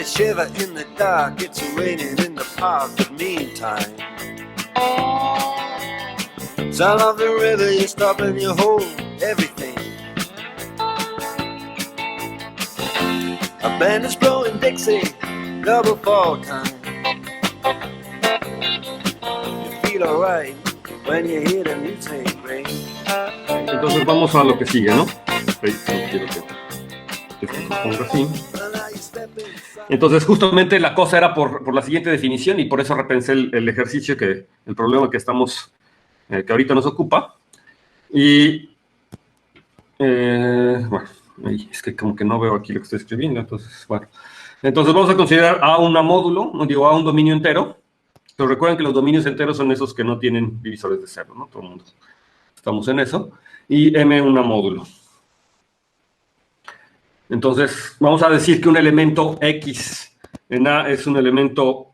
shiver in the dark, it's raining in the park, but meantime, sound of the river, you stop and you hold everything. A band is blowing Dixie, double fall time. You feel alright when you hear the music ring. Entonces vamos a lo que sigue, ¿no? Quiero que se ponga así. Entonces justamente la cosa era por la siguiente definición y por eso repensé el ejercicio, el problema que estamos, que ahorita nos ocupa. Y bueno, es que como que no veo aquí lo que estoy escribiendo, entonces bueno. Entonces vamos a considerar A un módulo, digo A un dominio entero. Pero recuerden que los dominios enteros son esos que no tienen divisores de cero, ¿no? Todo el mundo estamos en eso. Y M un módulo. Entonces, vamos a decir que un elemento X en A es un elemento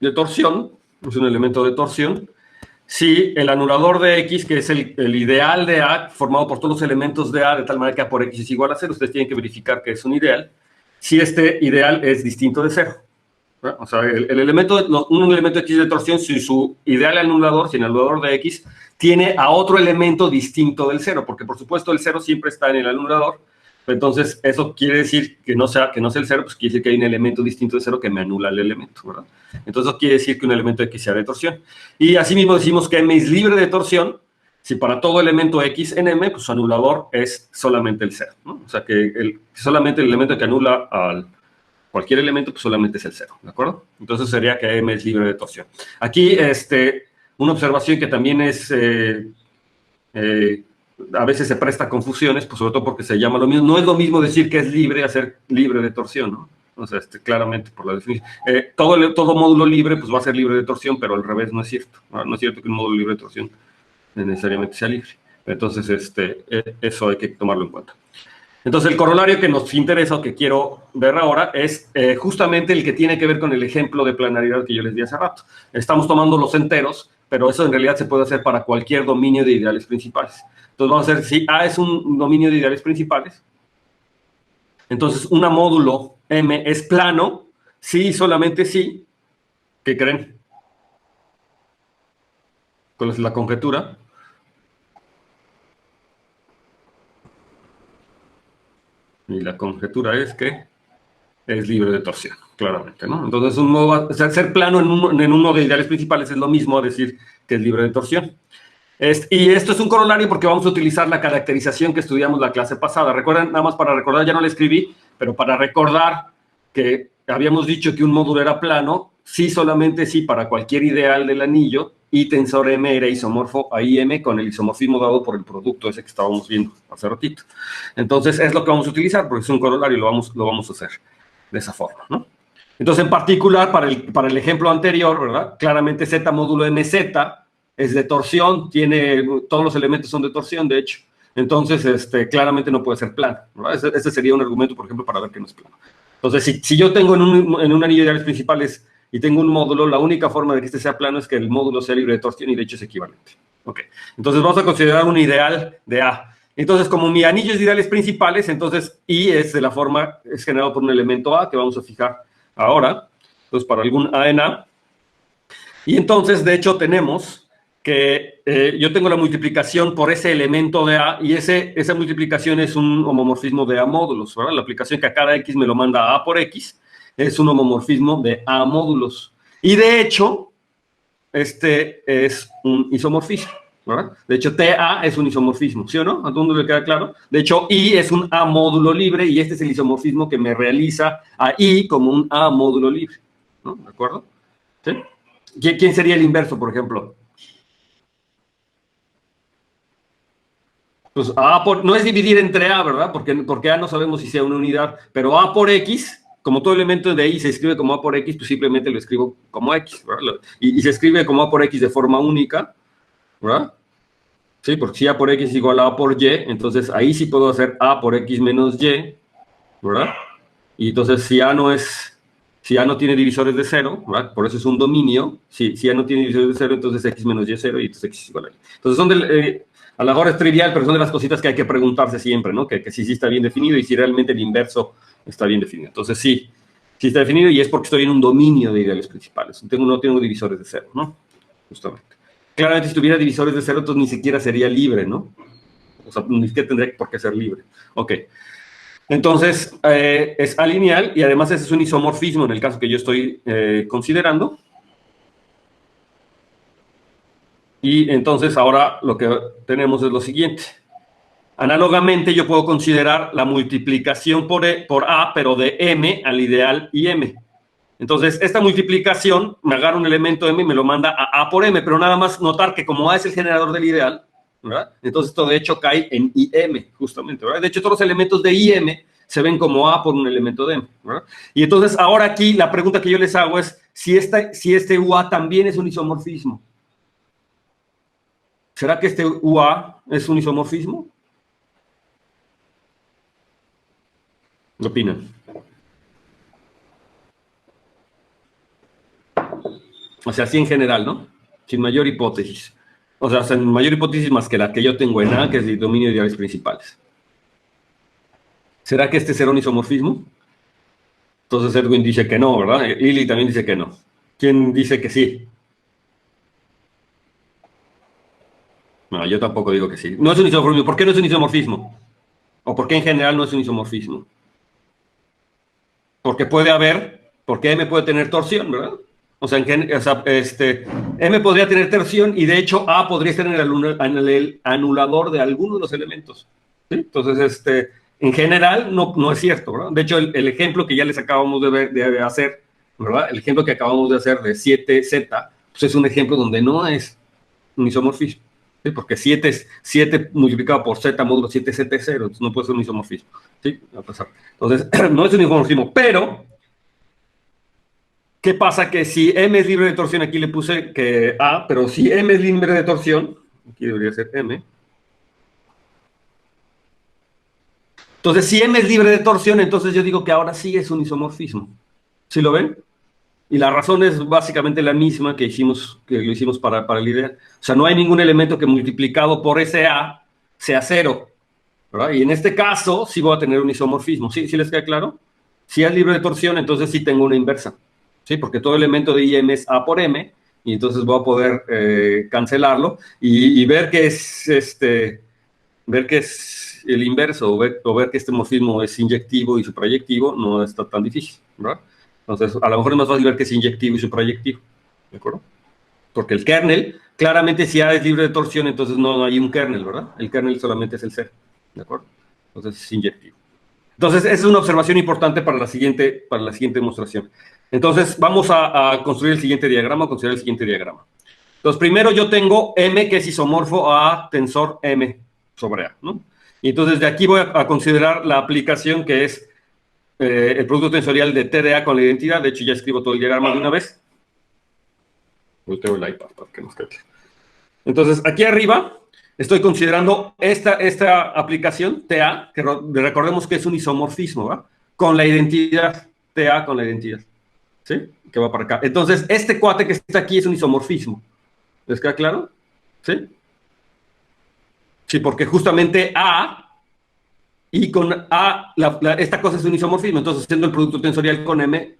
de torsión, si el anulador de X, que es el ideal de A, formado por todos los elementos de A, de tal manera que A por X es igual a 0, ustedes tienen que verificar que es un ideal, si este ideal es distinto de 0. ¿No? O sea, un elemento X de torsión, si su ideal anulador, si el anulador de X, tiene a otro elemento distinto del 0, porque por supuesto el 0 siempre está en el anulador. Entonces, eso quiere decir que no sea el 0, pues quiere decir que hay un elemento distinto de 0 que me anula el elemento, ¿verdad? Entonces, eso quiere decir que un elemento X sea de torsión. Y asimismo decimos que M es libre de torsión si para todo elemento X en M, pues su anulador es solamente el 0, ¿no? O sea, que solamente el elemento que anula al cualquier elemento, pues solamente es el 0, ¿de acuerdo? Entonces, sería que M es libre de torsión. Aquí, una observación que también es... a veces se presta confusiones, pues sobre todo porque se llama lo mismo. No es lo mismo decir que es libre a ser libre de torsión, ¿no? O sea, claramente por la definición. Todo módulo libre pues va a ser libre de torsión, pero al revés no es cierto. No es cierto que un módulo libre de torsión necesariamente sea libre. Entonces, eso hay que tomarlo en cuenta. Entonces, el corolario que nos interesa o que quiero ver ahora es justamente el que tiene que ver con el ejemplo de planaridad que yo les di hace rato. Estamos tomando los enteros, pero eso en realidad se puede hacer para cualquier dominio de ideales principales. Entonces vamos a ver si A es un dominio de ideales principales. Entonces, un módulo M es plano, sí, solamente sí. ¿Qué creen? ¿Cuál es la conjetura? Y la conjetura es que es libre de torsión, claramente, ¿no? Entonces, ser plano en uno de ideales principales es lo mismo a decir que es libre de torsión. Y esto es un corolario porque vamos a utilizar la caracterización que estudiamos la clase pasada. Recuerden, nada más para recordar, ya no la escribí, pero para recordar que habíamos dicho que un módulo era plano, sí, solamente sí, para cualquier ideal del anillo, y tensor M era isomorfo a IM con el isomorfismo dado por el producto ese que estábamos viendo hace ratito. Entonces, es lo que vamos a utilizar, porque es un corolario y lo vamos a hacer de esa forma, ¿no? Entonces, en particular, para el ejemplo anterior, ¿verdad? Claramente Z módulo MZ es de torsión, todos los elementos son de torsión, de hecho. Entonces, claramente no puede ser plano, ¿verdad? Ese sería un argumento, por ejemplo, para ver que no es plano. Entonces, si yo tengo en un anillo de ideales principales y tengo un módulo, la única forma de que este sea plano es que el módulo sea libre de torsión y de hecho es equivalente. Ok. Entonces, vamos a considerar un ideal de A. Entonces, como mi anillo es de ideales principales, entonces I es generado por un elemento A que vamos a fijar ahora. Entonces, para algún A en A. Y entonces, de hecho, tenemos que yo tengo la multiplicación por ese elemento de A y esa multiplicación es un homomorfismo de A módulos, ¿verdad? La aplicación que a cada X me lo manda A por X es un homomorfismo de A módulos. Y de hecho, este es un isomorfismo, ¿verdad? De hecho, TA es un isomorfismo, ¿sí o no? ¿A todo el mundo le queda claro? De hecho, I es un A módulo libre y este es el isomorfismo que me realiza a I como un A módulo libre, ¿no? ¿De acuerdo? ¿Sí? ¿Quién sería el inverso, por ejemplo? Pues no es dividir entre A, ¿verdad? Porque A no sabemos si sea una unidad, pero A por X, como todo elemento de I se escribe como A por X, pues simplemente lo escribo como X, ¿verdad? Y se escribe como A por X de forma única, ¿verdad? Sí, porque si A por X es igual a A por Y, entonces ahí sí puedo hacer A por X menos Y, ¿verdad? Y entonces si A no tiene divisores de 0, ¿verdad? Por eso es un dominio. Si A no tiene divisores de 0, entonces X menos Y es 0 y entonces X es igual a Y. Entonces a lo mejor es trivial, pero son de las cositas que hay que preguntarse siempre, ¿no? Que sí está bien definido y si realmente el inverso está bien definido. Entonces sí, Sí está definido y es porque estoy en un dominio de ideales principales. No tengo divisores de cero, ¿no? Justamente. Claramente, si tuviera divisores de cero, entonces ni siquiera sería libre, ¿no? O sea, ni siquiera tendría por qué ser libre. Ok. Entonces, es alineal y además ese es un isomorfismo en el caso que yo estoy considerando. Y entonces ahora lo que tenemos es lo siguiente. Análogamente, yo puedo considerar la multiplicación por A, pero de M al ideal y M. Entonces, esta multiplicación me agarra un elemento M y me lo manda a por M, pero nada más notar que como A es el generador del ideal, ¿verdad? Entonces, esto de hecho cae en IM, justamente, ¿verdad? De hecho, todos los elementos de IM se ven como A por un elemento de M, ¿verdad? Y entonces, ahora aquí, la pregunta que yo les hago es si este UA también es un isomorfismo. ¿Será que este UA es un isomorfismo? ¿Qué opinan? O sea, así en general, ¿no? Sin mayor hipótesis. O sea, sin mayor hipótesis más que la que yo tengo en A, que es el dominio de ideales principales. ¿Será que este será un isomorfismo? Entonces Edwin dice que no, ¿verdad? Ili también dice que no. ¿Quién dice que sí? No, yo tampoco digo que sí. No es un isomorfismo. ¿Por qué no es un isomorfismo? ¿O por qué en general no es un isomorfismo? Porque porque M puede tener torsión, ¿verdad? O sea, M podría tener torsión y de hecho A podría estar en el anulador de alguno de los elementos. ¿Sí? Entonces, en general no es cierto, ¿verdad? De hecho, el ejemplo que ya les acabamos de hacer, ¿verdad? El ejemplo que acabamos de hacer de 7Z, pues es un ejemplo donde no es un isomorfismo. ¿Sí? Porque 7 multiplicado por Z módulo 7Z es 0, entonces no puede ser un isomorfismo. ¿Sí? Va a pasar. Entonces, no es un isomorfismo, pero ¿qué pasa? Que si M es libre de torsión, aquí le puse que A, pero si M es libre de torsión, aquí debería ser M. Entonces, si M es libre de torsión, entonces yo digo que ahora sí es un isomorfismo. ¿Sí lo ven? Y la razón es básicamente la misma que lo hicimos para el ideal. O sea, no hay ningún elemento que multiplicado por ese A sea 0, ¿verdad? Y en este caso sí voy a tener un isomorfismo. ¿Sí les queda claro? Si es libre de torsión, entonces sí tengo una inversa. ¿Sí? Porque todo elemento de IM es A por M, y entonces voy a poder cancelarlo y ver que es el inverso, o ver que este morfismo es inyectivo y suprayectivo, no está tan difícil, ¿verdad? Entonces, a lo mejor es más fácil ver que es inyectivo y suprayectivo, ¿de acuerdo? Porque el kernel, claramente si A es libre de torsión, entonces no hay un kernel, ¿verdad? El kernel solamente es el C, ¿de acuerdo? Entonces es inyectivo. Entonces, esa es una observación importante para la siguiente demostración. Entonces, vamos a construir el siguiente diagrama, considerar el siguiente diagrama. Entonces, primero yo tengo M que es isomorfo a tensor M sobre A, ¿no? Y entonces de aquí voy a considerar la aplicación que es el producto tensorial de TDA con la identidad. De hecho, ya escribo todo el diagrama de una vez. Volteo el iPad para que nos quede. Entonces, aquí arriba estoy considerando esta aplicación TA, que recordemos que es un isomorfismo, ¿va? Con la identidad, TA con la identidad, ¿sí? Que va para acá. Entonces, este cuate que está aquí es un isomorfismo. ¿Les queda claro? ¿Sí? Sí, porque justamente A, y con A, esta cosa es un isomorfismo. Entonces, haciendo el producto tensorial con M,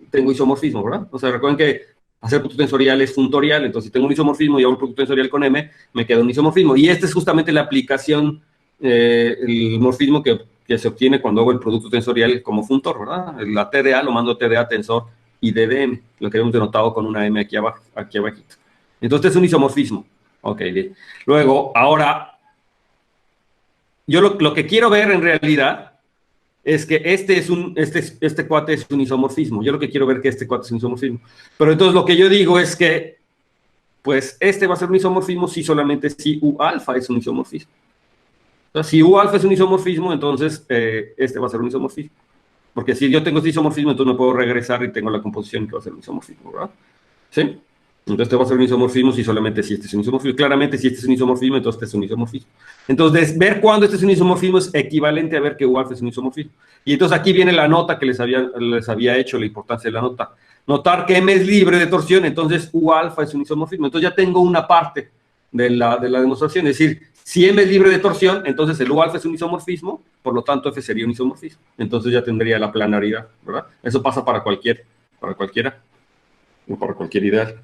tengo isomorfismo, ¿verdad? O sea, recuerden que hacer producto tensorial es funtorial, entonces si tengo un isomorfismo y hago un producto tensorial con M, me queda un isomorfismo. Y esta es justamente la aplicación, el morfismo que se obtiene cuando hago el producto tensorial como funtor, ¿verdad? La TDA lo mando TDA tensor y DDM, lo que hemos denotado con una M aquí abajo, aquí abajito. Entonces, es un isomorfismo. Ok, bien. Luego, ahora, yo lo que quiero ver en realidad es que este cuate es un isomorfismo. Yo lo que quiero ver que este cuate es un isomorfismo. Pero entonces lo que yo digo es que, pues, este va a ser un isomorfismo si solamente si U alfa es un isomorfismo. O sea, si U alfa es un isomorfismo, entonces este va a ser un isomorfismo. Porque si yo tengo este isomorfismo, entonces me puedo regresar y tengo la composición que va a ser un isomorfismo, ¿verdad? ¿Sí? Entonces, este va a ser un isomorfismo si solamente si este es un isomorfismo. Claramente, si este es un isomorfismo, entonces este es un isomorfismo. Entonces, ver cuándo este es un isomorfismo es equivalente a ver que U alfa es un isomorfismo. Y entonces aquí viene la nota que les había hecho, la importancia de la nota. Notar que M es libre de torsión, entonces U alfa es un isomorfismo. Entonces ya tengo una parte de la demostración. Es decir, Si M es libre de torsión, entonces el U alfa es un isomorfismo, por lo tanto F sería un isomorfismo. Entonces ya tendría la planaridad, ¿verdad? Eso pasa para cualquiera, o para cualquier ideal.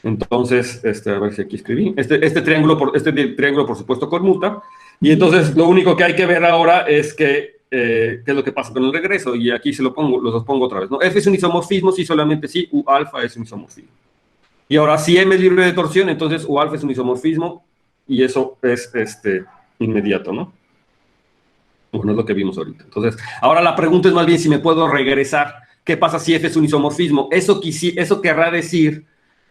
Entonces, a ver si aquí escribí. Este triángulo, por supuesto, conmuta. Y entonces lo único que hay que ver ahora es qué es lo que pasa con el regreso. Y aquí los pongo otra vez, ¿no? F es un isomorfismo si solamente si U alfa es un isomorfismo. Y ahora, si M es libre de torsión, entonces U alfa es un isomorfismo. Y eso es inmediato, ¿no? Bueno, es lo que vimos ahorita. Entonces, ahora la pregunta es más bien si me puedo regresar. ¿Qué pasa si F es un isomorfismo? Eso querrá decir,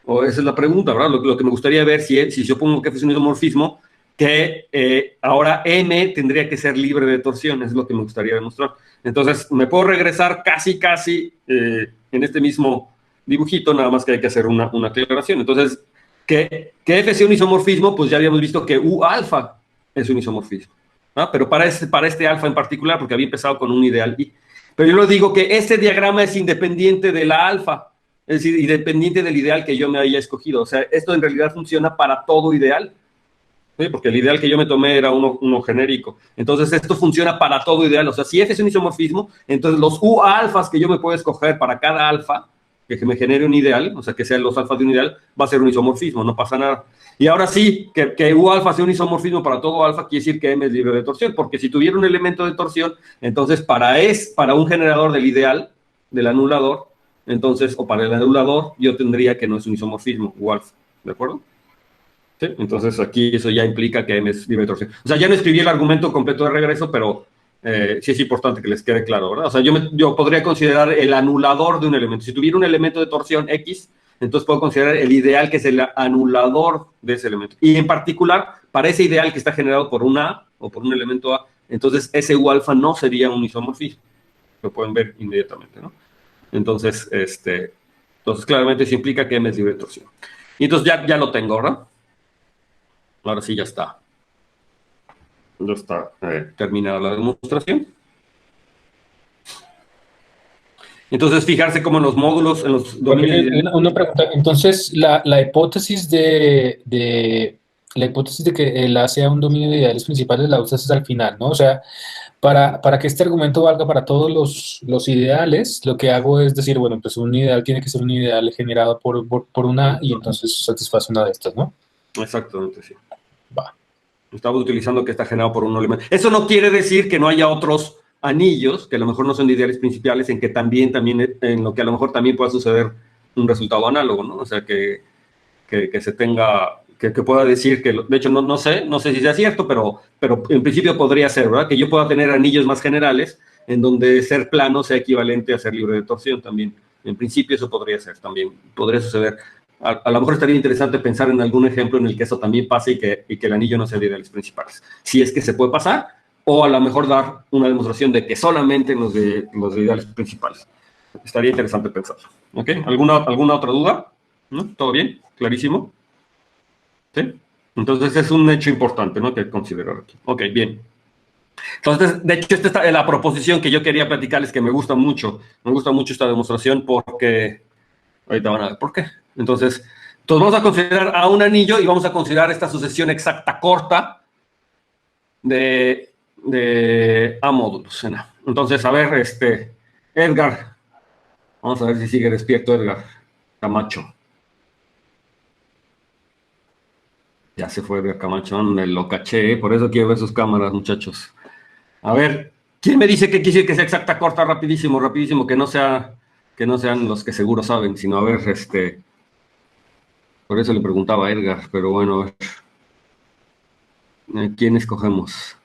o esa es la pregunta, ¿verdad? Lo que me gustaría ver, si yo pongo que F es un isomorfismo, que ahora M tendría que ser libre de torsión, es lo que me gustaría demostrar. Entonces, me puedo regresar casi en este mismo dibujito, nada más que hay que hacer una aclaración. Entonces, que F sea un isomorfismo, pues ya habíamos visto que U alfa es un isomorfismo, ¿no? Pero para este alfa en particular, porque había empezado con un ideal I. Pero yo lo digo que este diagrama es independiente de la alfa, es decir, independiente del ideal que yo me haya escogido. O sea, esto en realidad funciona para todo ideal, ¿sí? Porque el ideal que yo me tomé era uno genérico. Entonces, esto funciona para todo ideal. O sea, si F es un isomorfismo, entonces los U alfas que yo me puedo escoger para cada alfa, que me genere un ideal, o sea, que sean los alfas de un ideal, va a ser un isomorfismo, no pasa nada. Y ahora sí, que U alfa sea un isomorfismo para todo alfa, quiere decir que M es libre de torsión, porque si tuviera un elemento de torsión, entonces para un generador del ideal, del anulador, entonces, o para el anulador, yo tendría que no es un isomorfismo, U alfa, ¿de acuerdo? ¿Sí? Entonces aquí eso ya implica que M es libre de torsión. O sea, ya no escribí el argumento completo de regreso, pero sí es importante que les quede claro, ¿verdad? O sea, yo podría considerar el anulador de un elemento. Si tuviera un elemento de torsión X, entonces puedo considerar el ideal que es el anulador de ese elemento. Y en particular, para ese ideal que está generado por un A o por un elemento A, entonces ese U alfa no sería un isomorfismo. Lo pueden ver inmediatamente, ¿no? Entonces, claramente eso implica que M es libre de torsión. Y entonces ya lo tengo, ¿verdad? Ahora sí ya está. Ya está terminada la demostración. Entonces, fijarse cómo en los módulos, en los dominios... Una pregunta. Entonces, la hipótesis de que el A sea un dominio de ideales principales la usas al final, ¿no? O sea, para que este argumento valga para todos los ideales, lo que hago es decir, bueno, pues un ideal tiene que ser un ideal generado por una y entonces satisface una de estas, ¿no? Exactamente, sí. Va. Estamos utilizando que está generado por un elemento. Eso no quiere decir que no haya otros anillos, que a lo mejor no son de ideales principales, en que también en lo que a lo mejor también pueda suceder un resultado análogo, ¿no? O sea, que se tenga, que pueda decir que, de hecho, no sé si sea cierto, pero en principio podría ser, ¿verdad? Que yo pueda tener anillos más generales, en donde ser plano sea equivalente a ser libre de torsión también. En principio eso podría ser también, podría suceder. A lo mejor estaría interesante pensar en algún ejemplo en el que eso también pase y que el anillo no sea de ideales principales. Si es que se puede pasar, o a lo mejor dar una demostración de que solamente en los de ideales principales. Estaría interesante pensarlo. ¿Ok? ¿Alguna otra duda? ¿No? ¿Todo bien? ¿Clarísimo? ¿Sí? Entonces es un hecho importante, ¿no? Que considerar aquí. Ok, bien. Entonces, de hecho, esta es la proposición que yo quería platicarles, que me gusta mucho. Me gusta mucho esta demostración porque... Ahorita van a ver por qué. Entonces vamos a considerar a un anillo y vamos a considerar esta sucesión exacta corta de A módulos. Entonces, a ver, Edgar. Vamos a ver si sigue despierto Edgar Camacho. Ya se fue Edgar Camacho, me lo caché, por eso quiero ver sus cámaras, muchachos. A ver, ¿quién me dice que quiere decir que sea exacta corta? Rapidísimo, que no sean los que seguro saben, sino a ver, por eso le preguntaba a Edgar, pero bueno, a ver, ¿quién escogemos?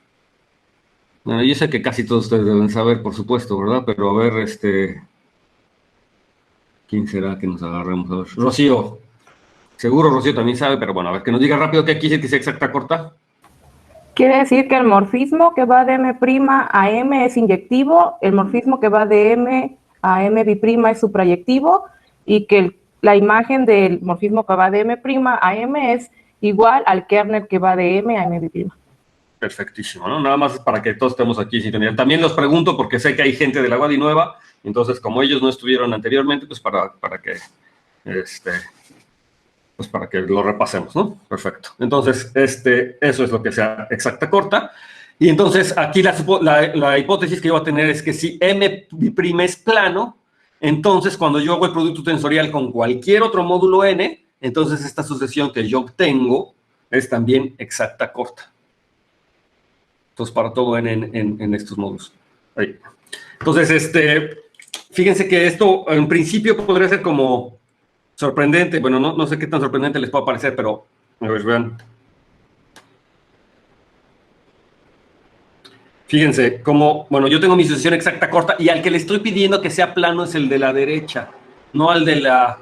Bueno, yo sé que casi todos ustedes deben saber, por supuesto, ¿verdad? Pero a ver, ¿quién será que nos agarremos? A ver, Rocío. Seguro Rocío también sabe, pero bueno, a ver, que nos diga rápido qué quiere decir que sea exacta corta. Quiere decir que el morfismo que va de M' a M es inyectivo, el morfismo que va de M a M' es suprayectivo y que la imagen del morfismo que va de M' a M es igual al kernel que va de M a M'. Perfectísimo, ¿no? Nada más para que todos estemos aquí en sintonía. También los pregunto porque sé que hay gente de la Wadi nueva, entonces como ellos no estuvieron anteriormente, pues para que pues para que lo repasemos, ¿no? Perfecto. Entonces, eso es lo que sea exacta corta. Y entonces, aquí la hipótesis que yo voy a tener es que si M' es plano, entonces cuando yo hago el producto tensorial con cualquier otro módulo N, entonces esta sucesión que yo obtengo es también exacta corta. Entonces, para todo N en estos módulos. Ahí. Entonces, fíjense que esto en principio podría ser como sorprendente. Bueno, no sé qué tan sorprendente les puede parecer, pero a ver, vean. Fíjense cómo, bueno, yo tengo mi sucesión exacta corta y al que le estoy pidiendo que sea plano es el de la derecha, no al de la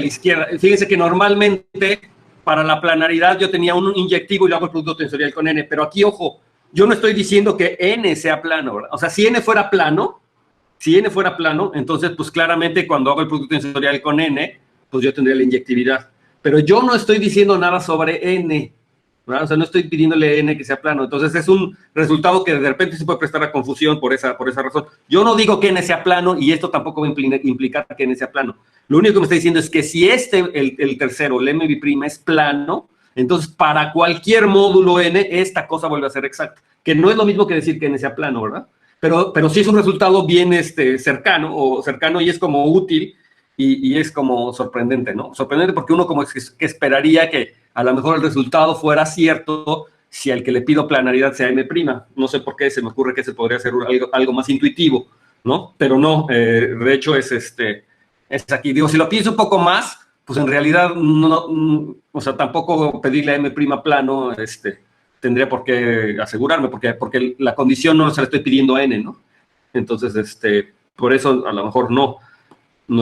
izquierda. Fíjense que normalmente para la planaridad yo tenía un inyectivo y luego el producto tensorial con N, pero aquí, ojo, yo no estoy diciendo que N sea plano, ¿verdad? O sea, si N fuera plano, entonces, pues claramente cuando hago el producto tensorial con N, pues yo tendría la inyectividad. Pero yo no estoy diciendo nada sobre N, ¿verdad? O sea, no estoy pidiéndole N que sea plano. Entonces, es un resultado que de repente se puede prestar a confusión por esa razón. Yo no digo que N sea plano y esto tampoco va a implicar que N sea plano. Lo único que me está diciendo es que si el tercero, el M' es plano, entonces para cualquier módulo N, esta cosa vuelve a ser exacta. Que no es lo mismo que decir que N sea plano, ¿verdad? Pero sí es un resultado bien cercano y es como útil y es como sorprendente, ¿no? Sorprendente porque uno como que esperaría que a lo mejor el resultado fuera cierto si al que le pido planaridad sea M'. No sé por qué, se me ocurre que ese podría ser algo más intuitivo, ¿no? Pero no, de hecho es aquí. Digo, si lo pienso un poco más, pues en realidad no, o sea, tampoco pedirle a M' plano, tendría por qué asegurarme, porque la condición no se la estoy pidiendo a N, ¿no? Entonces, por eso a lo mejor no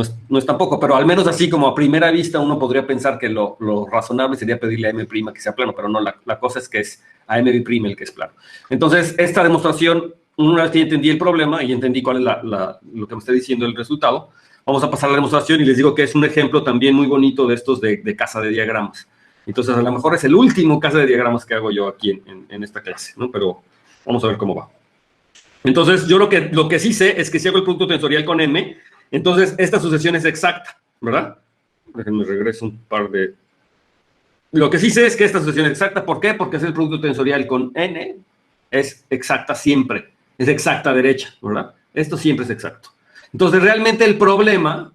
es tampoco, pero al menos así como a primera vista uno podría pensar que lo razonable sería pedirle a M' que sea plano, pero no, la cosa es que es a M' el que es plano. Entonces, esta demostración, una vez que ya entendí el problema y entendí cuál es lo que me está diciendo el resultado, vamos a pasar a la demostración y les digo que es un ejemplo también muy bonito de estos de casa de diagramas. Entonces, a lo mejor es el último caso de diagramas que hago yo aquí en esta clase, ¿no? Pero vamos a ver cómo va. Entonces, yo lo que sí sé es que si hago el producto tensorial con M, entonces esta sucesión es exacta, ¿verdad? Déjenme regreso un par de... Lo que sí sé es que esta sucesión es exacta. ¿Por qué? Porque es el producto tensorial con N, es exacta siempre, es exacta derecha, ¿verdad? Esto siempre es exacto. Entonces, realmente el problema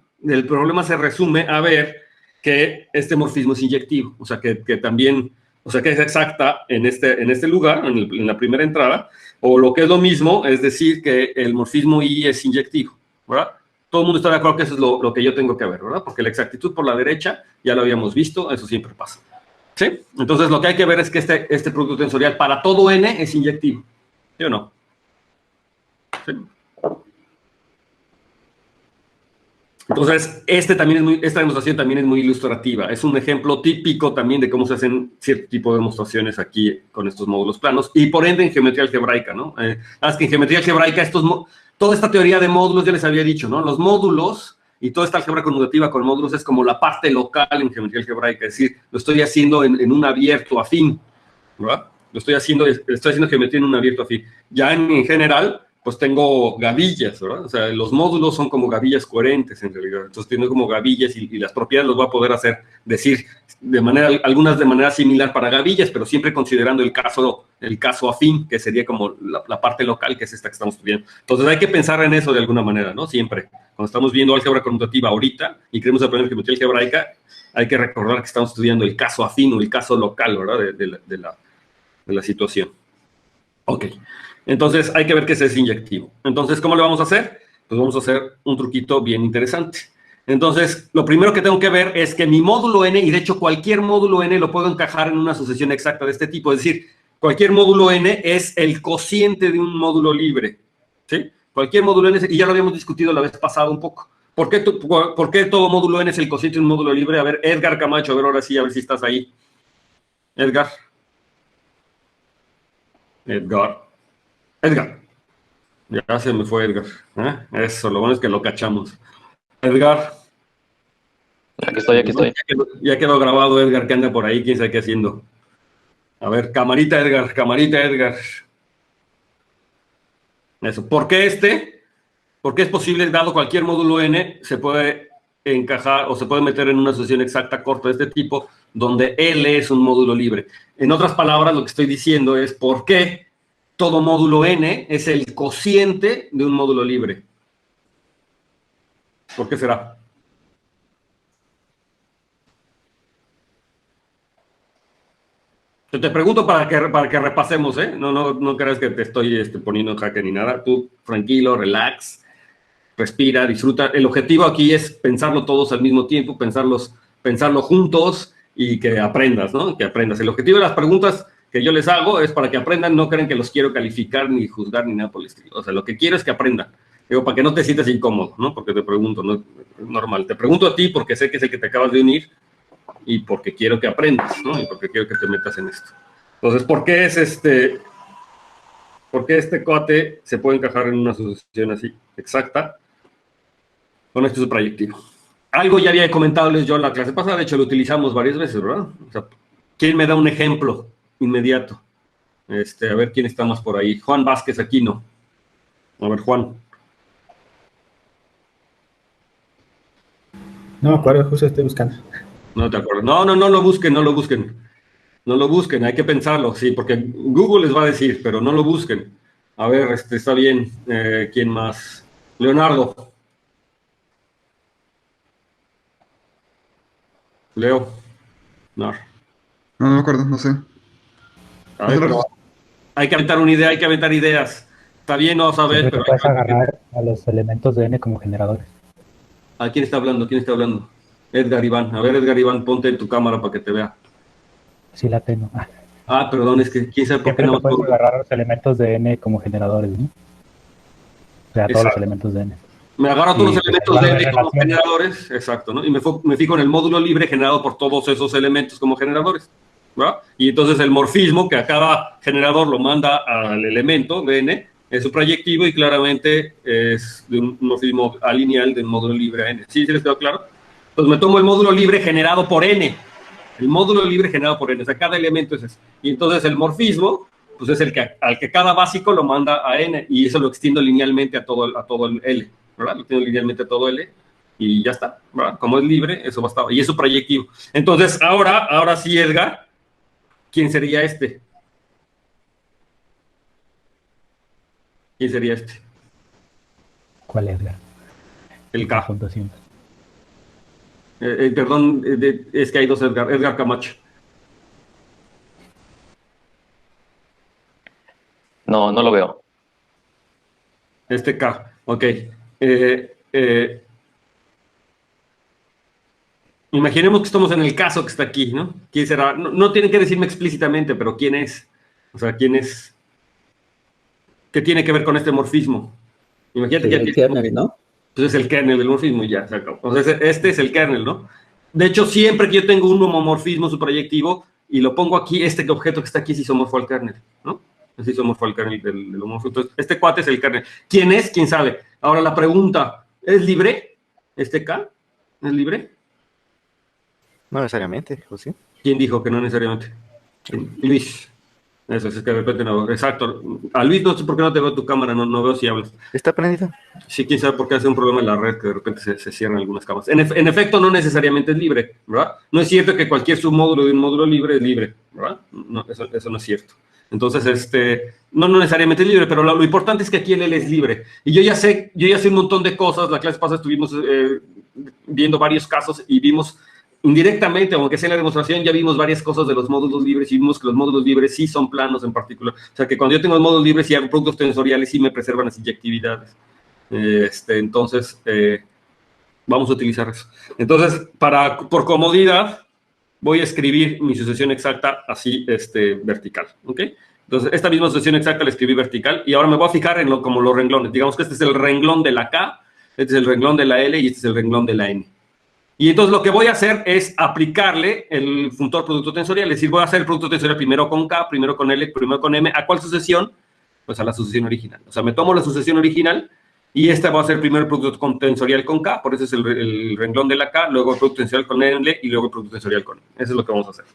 se resume a ver que este morfismo es inyectivo, o sea, que también, o sea, que es exacta en este lugar, en la primera entrada, o lo que es lo mismo, es decir, que el morfismo I es inyectivo, ¿verdad? Todo el mundo está de acuerdo que eso es lo que yo tengo que ver, ¿verdad? Porque la exactitud por la derecha, ya lo habíamos visto, eso siempre pasa, ¿sí? Entonces, lo que hay que ver es que este producto tensorial para todo N es inyectivo, ¿sí o no? ¿Sí? Entonces, esta demostración también es muy ilustrativa. Es un ejemplo típico también de cómo se hacen cierto tipo de demostraciones aquí con estos módulos planos y por ende en geometría algebraica, ¿no? Es que en geometría algebraica toda esta teoría de módulos ya les había dicho, ¿no? Los módulos y toda esta álgebra conmutativa con módulos es como la parte local en geometría algebraica, es decir, lo estoy haciendo en un abierto afín, ¿verdad? Estoy haciendo geometría en un abierto afín. Ya en general, pues tengo gavillas, ¿verdad? O sea, los módulos son como gavillas coherentes en realidad. Entonces tengo como gavillas y las propiedades los voy a poder decir algunas de manera similar para gavillas, pero siempre considerando el caso afín, que sería como la parte local, que es esta que estamos estudiando. Entonces hay que pensar en eso de alguna manera, ¿no? Siempre. Cuando estamos viendo álgebra conmutativa ahorita y queremos aprender geometría algebraica, hay que recordar que estamos estudiando el caso afín o el caso local, ¿verdad? De la situación. Ok. Entonces, hay que ver que ese es inyectivo. Entonces, ¿cómo le vamos a hacer? Pues vamos a hacer un truquito bien interesante. Entonces, lo primero que tengo que ver es que mi módulo N, y de hecho cualquier módulo N lo puedo encajar en una sucesión exacta de este tipo. Es decir, cualquier módulo N es el cociente de un módulo libre. ¿Sí? Cualquier módulo N, y ya lo habíamos discutido la vez pasada un poco. ¿Por qué todo módulo N es el cociente de un módulo libre? A ver, Edgar Camacho, a ver ahora sí, a ver si estás ahí. Edgar. Ya se me fue Edgar. Eso, lo bueno es que lo cachamos. Edgar. Aquí estoy. Ya quedó grabado Edgar, que anda por ahí, quién sabe qué haciendo. A ver, camarita Edgar. Eso. ¿Por qué Porque es posible, dado cualquier módulo N, se puede encajar o se puede meter en una asociación exacta corta de este tipo, donde L es un módulo libre. En otras palabras, lo que estoy diciendo es por qué todo módulo N es el cociente de un módulo libre. ¿Por qué será? Te pregunto para que repasemos, ¿eh? No creas que te estoy poniendo en jaque ni nada. Tú, tranquilo, relax, respira, disfruta. El objetivo aquí es pensarlo todos al mismo tiempo, pensarlo juntos y que aprendas, ¿no? Que aprendas. El objetivo de las preguntas que yo les hago es para que aprendan, no creen que los quiero calificar ni juzgar ni nada por el estilo. O sea, lo que quiero es que aprendan. Digo, para que no te sientas incómodo, ¿no? Porque te pregunto, no es normal. Te pregunto a ti porque sé que es el que te acabas de unir y porque quiero que aprendas, ¿no? Y porque quiero que te metas en esto. Entonces, ¿por qué este cuate se puede encajar en una asociación así exacta con este subproyectivo? Algo ya había comentado yo en la clase pasada, de hecho lo utilizamos varias veces, ¿verdad? O sea, ¿quién me da un ejemplo inmediato? A ver quién está más por ahí. Juan Vázquez Aquino. A ver, Juan. No me acuerdo, justo estoy buscando. No te acuerdas. No lo busquen. No lo busquen, hay que pensarlo, sí, porque Google les va a decir, pero no lo busquen. A ver, está bien. ¿Quién más? Leonardo. Leo. No. No me acuerdo, no sé. A ver, pero hay que aventar una idea, hay que aventar ideas. Está bien no saber, pero... Puedes agarrar a los elementos de N como generadores. ¿A quién está hablando? ¿Quién está hablando? Edgar Iván. A ver, Edgar Iván, ponte en tu cámara para que te vea. Sí la tengo. Ah, perdón, es que quién sabe por qué no... Puedes agarrar los elementos de N como generadores, ¿no? O sea, todos los elementos de N. Me agarro todos los elementos de N como relación. generadores, exacto, ¿no? Y me fijo en el módulo libre generado por todos esos elementos como generadores, ¿verdad? Y entonces el morfismo que a cada generador lo manda al elemento de N es su proyectivo y claramente es de un morfismo alineal del módulo libre a N. ¿Sí les quedó claro? Entonces me tomo el módulo libre generado por N. El módulo libre generado por N. O sea, cada elemento es ese. Y entonces el morfismo, pues es el que al que cada básico lo manda a N. Y eso lo extiendo linealmente a todo el L, ¿verdad? Lo extiendo linealmente a todo L. Y ya está, ¿verdad? Como es libre, eso basta. Y es su proyectivo. Entonces, ahora sí, Edgar, ¿quién sería este? ¿Quién sería este? ¿Cuál Edgar? El K. Puntuación. Perdón, es que hay dos Edgar. Edgar Camacho. No, no lo veo. Este K, ok. Imaginemos que estamos en el caso que está aquí, ¿no? ¿Quién será? No tienen que decirme explícitamente, pero ¿quién es? O sea, ¿quién es? ¿Qué tiene que ver con este morfismo? Imagínate que El kernel, ¿no? Pues es el kernel del morfismo y ya se acabó. O sea, este es el kernel, ¿no? De hecho, siempre que yo tengo un homomorfismo subproyectivo y lo pongo aquí, este objeto que está aquí es isomorfo al kernel, ¿no? Es isomorfo al kernel del homomorfismo. Entonces, este cuate es el kernel. ¿Quién es? ¿Quién sabe? Ahora la pregunta, ¿es libre? ¿Este K? ¿Es libre? No necesariamente, ¿o sí? ¿Quién dijo que no necesariamente? Luis. Eso, es que de repente no. Exacto. A Luis no sé por qué no te veo tu cámara, no veo si hablas. ¿Está prendida? Sí, quién sabe por qué hace un problema en la red, que de repente se cierran algunas cámaras. En efecto, no necesariamente es libre, ¿verdad? No es cierto que cualquier submódulo de un módulo libre es libre, ¿verdad? No, eso no es cierto. Entonces, no necesariamente es libre, pero lo importante es que aquí el L es libre. Y yo ya sé un montón de cosas. La clase pasada estuvimos viendo varios casos y vimos indirectamente, aunque sea en la demostración, ya vimos varias cosas de los módulos libres y vimos que los módulos libres sí son planos en particular. O sea, que cuando yo tengo los módulos libres y hago productos tensoriales, sí me preservan las inyectividades. Entonces, vamos a utilizar eso. Entonces, por comodidad, voy a escribir mi sucesión exacta así, vertical, ¿ok? Entonces, esta misma sucesión exacta la escribí vertical y ahora me voy a fijar en como los renglones. Digamos que este es el renglón de la K, este es el renglón de la L y este es el renglón de la N. Y entonces lo que voy a hacer es aplicarle el funtor producto tensorial. Es decir, voy a hacer el producto tensorial primero con K, primero con L, primero con M. ¿A cuál sucesión? Pues a la sucesión original. O sea, me tomo la sucesión original y esta va a ser primero el producto tensorial con K, por eso es el renglón de la K, luego el producto tensorial con L y luego el producto tensorial con M. Eso es lo que vamos a hacer.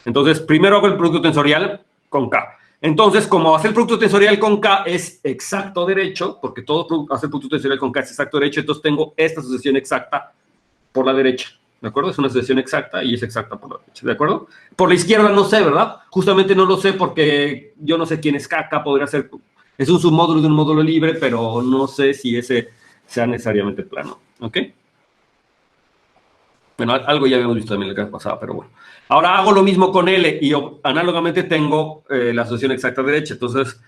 Entonces, primero hago el producto tensorial con K. Entonces, como hacer el producto tensorial con K es exacto derecho, porque todo hacer el producto tensorial con K es exacto derecho, entonces tengo esta sucesión exacta por la derecha, ¿de acuerdo? Es una asociación exacta y es exacta por la derecha, ¿de acuerdo? Por la izquierda no sé, ¿verdad? Justamente no lo sé porque yo no sé quién es K, podría ser, es un submódulo de un módulo libre, pero no sé si ese sea necesariamente plano, ¿ok? Bueno, algo ya habíamos visto también la clase pasada, pero bueno. Ahora hago lo mismo con L y análogamente tengo la asociación exacta derecha. Entonces,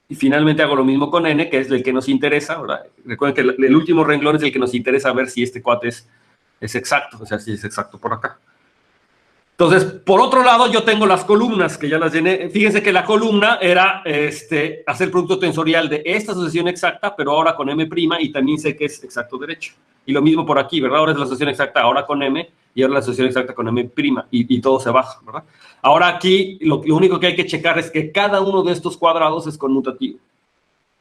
y finalmente hago lo mismo con N, que es el que nos interesa, ¿verdad? Recuerden que el último renglón es el que nos interesa ver si este cuate es exacto, o sea, si es exacto por acá. Entonces, por otro lado, yo tengo las columnas que ya las llené. Fíjense que la columna era hacer producto tensorial de esta asociación exacta, pero ahora con M' y también sé que es exacto derecho. Y lo mismo por aquí, ¿verdad? Ahora es la asociación exacta ahora con M y ahora la asociación exacta con M' y todo se baja, ¿verdad? Ahora aquí lo único que hay que checar es que cada uno de estos cuadrados es conmutativo.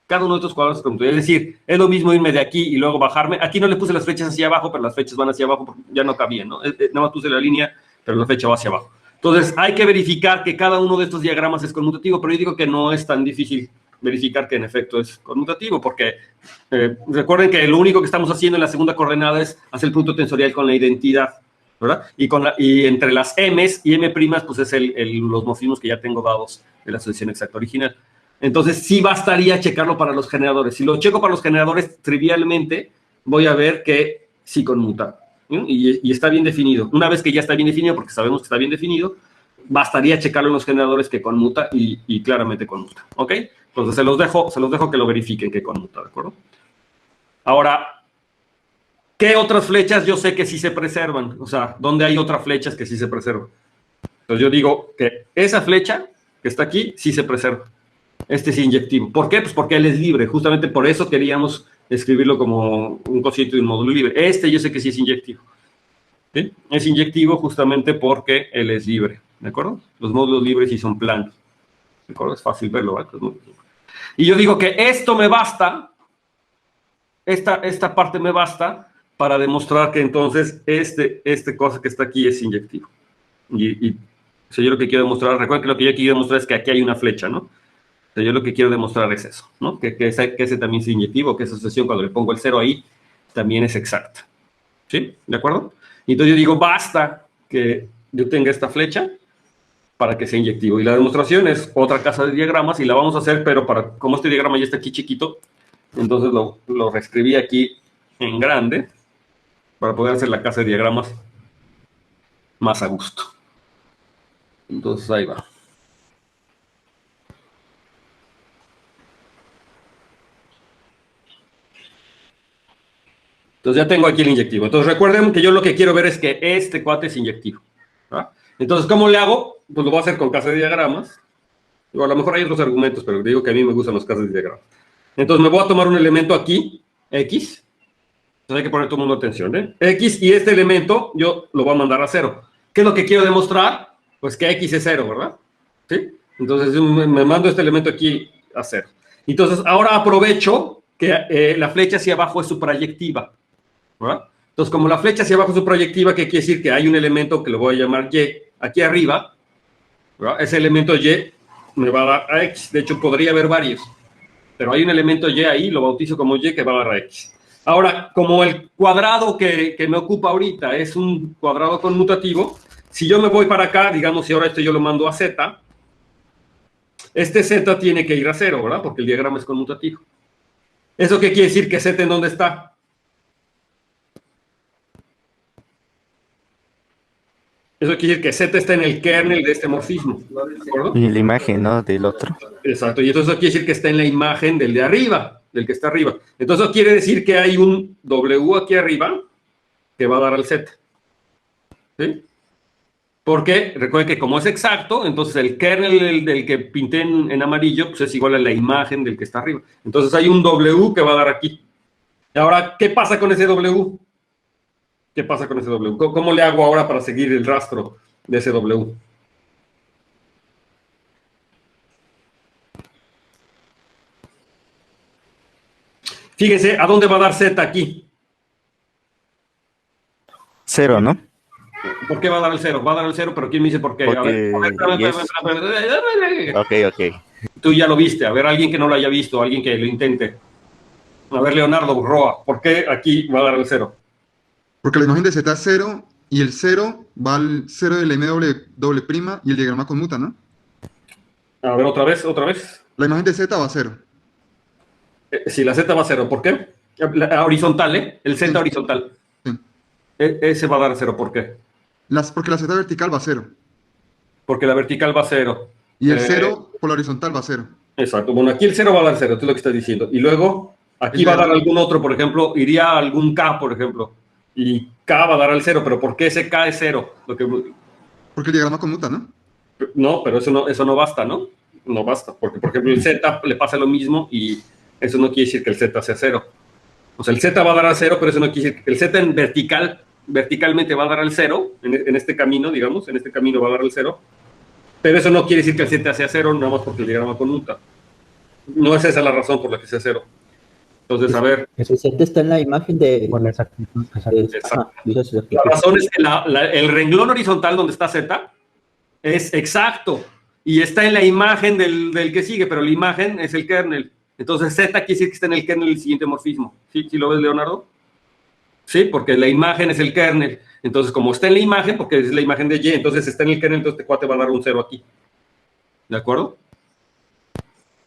Cada uno de estos cuadrados es conmutativo. Es decir, es lo mismo irme de aquí y luego bajarme. Aquí no le puse las flechas hacia abajo, pero las flechas van hacia abajo porque ya no cabían, ¿no? Nada más puse la línea, pero la flecha va hacia abajo. Entonces, hay que verificar que cada uno de estos diagramas es conmutativo, pero yo digo que no es tan difícil verificar que en efecto es conmutativo, porque recuerden que lo único que estamos haciendo en la segunda coordenada es hacer el producto tensorial con la identidad, ¿verdad? Y entre las M's y M', pues es los morfismos que ya tengo dados de la asociación exacta original. Entonces, sí bastaría checarlo para los generadores. Si lo checo para los generadores, trivialmente, voy a ver que sí conmuta. Y está bien definido. Una vez que ya está bien definido, porque sabemos que está bien definido, bastaría checarlo en los generadores que conmuta y claramente conmuta, ¿ok? Entonces se los dejo que lo verifiquen que conmuta, ¿de acuerdo? Ahora, ¿qué otras flechas yo sé que sí se preservan? O sea, ¿dónde hay otras flechas que sí se preservan? Entonces yo digo que esa flecha que está aquí sí se preserva. Este es inyectivo. ¿Por qué? Pues porque él es libre. Justamente por eso queríamos escribirlo como un cociente de un módulo libre. Este yo sé que sí es inyectivo. ¿Sí? Es inyectivo justamente porque él es libre. ¿De acuerdo? Los módulos libres sí son planos. ¿De acuerdo? Es fácil verlo, ¿verdad? Y yo digo que esto me basta, esta parte me basta para demostrar que entonces este cosa que está aquí es inyectivo. O sea, yo lo que quiero demostrar, recuerden que lo que yo quiero demostrar es que aquí hay una flecha, ¿no? O sea, yo lo que quiero demostrar es eso, ¿no? Que ese también es inyectivo, que esa asociación cuando le pongo el 0 ahí también es exacta. ¿Sí? ¿De acuerdo? Y entonces yo digo, basta que yo tenga esta flecha para que sea inyectivo. Y la demostración es otra casa de diagramas y la vamos a hacer, pero como este diagrama ya está aquí chiquito, entonces lo reescribí aquí en grande para poder hacer la casa de diagramas más a gusto. Entonces ahí va. Entonces ya tengo aquí el inyectivo. Entonces recuerden que yo lo que quiero ver es que este cuate es inyectivo. ¿Ah? Entonces, ¿cómo le hago? Pues lo voy a hacer con casa de diagramas. O a lo mejor hay otros argumentos, pero digo que a mí me gustan las casas de diagramas. Entonces me voy a tomar un elemento aquí, X. Entonces hay que poner todo el mundo atención, ¿eh? X, y este elemento yo lo voy a mandar a 0. ¿Qué es lo que quiero demostrar? Pues que X es 0, ¿verdad? ¿Sí? Entonces me mando este elemento aquí a 0. Entonces ahora aprovecho que la flecha hacia abajo es su proyectiva, ¿verdad? Entonces, como la flecha hacia abajo es su proyectiva, ¿qué quiere decir? Que hay un elemento que lo voy a llamar Y aquí arriba, ¿verdad? Ese elemento Y me va a dar a X. De hecho, podría haber varios, pero hay un elemento Y ahí, lo bautizo como Y, que va a dar a X. Ahora, como el cuadrado que me ocupa ahorita es un cuadrado conmutativo, si yo me voy para acá, digamos, si ahora esto yo lo mando a Z, este Z tiene que ir a 0, ¿verdad? Porque el diagrama es conmutativo. ¿Eso qué quiere decir? ¿Que Z en dónde está? Eso quiere decir que Z está en el kernel de este morfismo, ¿de acuerdo? Y la imagen, ¿no? Del otro. Exacto, y entonces eso quiere decir que está en la imagen del de arriba, del que está arriba. Entonces eso quiere decir que hay un W aquí arriba que va a dar al Z. ¿Sí? Porque recuerden que como es exacto, entonces el kernel del que pinté en amarillo pues es igual a la imagen del que está arriba. Entonces hay un W que va a dar aquí. Y ahora, ¿qué pasa con ese W? ¿Qué pasa con ese W? ¿Cómo le hago ahora para seguir el rastro de ese W? Fíjense, ¿a dónde va a dar Z aquí? 0, ¿no? ¿Por qué va a dar el 0? Va a dar el 0, pero ¿quién me dice por qué? Porque A ver, Ok. tú ya lo viste. A ver, alguien que no lo haya visto, alguien que lo intente. A ver, Leonardo Roa, ¿por qué aquí va a dar el 0? Porque la imagen de Z es 0 y el 0 va al 0 de la M doble prima y el diagrama conmuta, ¿no? A ver, otra vez. La imagen de Z va a 0. Si la Z va a 0, ¿por qué? La horizontal, ¿eh? El Z Sí. horizontal. Sí. Ese va a dar 0, ¿por qué? Porque la Z vertical va a 0. Porque la vertical va a 0. Y el 0 por la horizontal va a 0. Exacto. Bueno, aquí el 0 va a dar 0, tú es lo que estás diciendo. Y luego, aquí El va a dar R. algún otro, por ejemplo, iría a algún K, por ejemplo. Y K va a dar al 0, pero ¿por qué ese K es 0? Porque el diagrama conmuta, ¿no? No, pero eso no basta, ¿no? No basta, porque, por ejemplo, el Z le pasa lo mismo y eso no quiere decir que el Z sea 0. O sea, el Z va a dar al 0, pero eso no quiere decir que el Z en verticalmente va a dar al 0, en este camino, digamos, en este camino va a dar al 0, pero eso no quiere decir que el Z sea 0, nada más porque el diagrama conmuta. No es esa la razón por la que sea 0. Entonces, a ver. El Z está en la imagen de... Por la exactitud. Exacto. Exacto. Dice su La exactitud. razón es que el renglón horizontal donde está Z es exacto y está en la imagen del que sigue, pero la imagen es el kernel. Entonces Z quiere decir que está en el kernel del siguiente morfismo. ¿Sí lo ves, Leonardo? Sí, porque la imagen es el kernel. Entonces, como está en la imagen, porque es la imagen de Y, entonces está en el kernel, entonces este cuate va a dar un 0 aquí. ¿De acuerdo?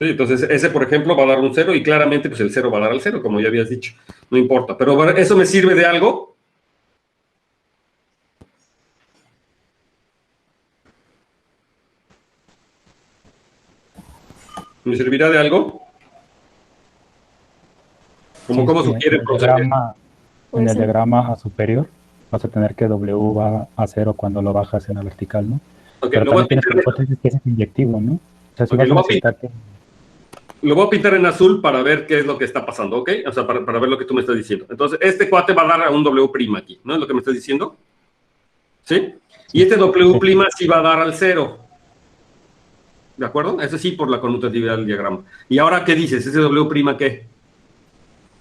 Sí, entonces ese, por ejemplo, va a dar un 0 y claramente pues el 0 va a dar al 0, como ya habías dicho. No importa, pero bueno, ¿eso me sirve de algo? ¿Me servirá de algo? ¿Cómo Sí, sugiere en el proceder? diagrama, en el diagrama superior vas a tener que W va a 0 cuando lo bajas en la vertical, ¿no? Ok, Pero lo voy a también tienes pintar la hipótesis que es inyectivo, ¿no? O sea, si Ok, vas lo a voy a necesitar que... Lo voy a pintar en azul para ver qué es lo que está pasando, ¿ok? O sea, para ver lo que tú me estás diciendo. Entonces, este cuate va a dar a un W' aquí, ¿no es lo que me estás diciendo? ¿Sí? Y este W' sí va a dar al 0. ¿De acuerdo? Eso sí, por la conmutatividad del diagrama. ¿Y ahora qué dices? ¿Ese W' qué?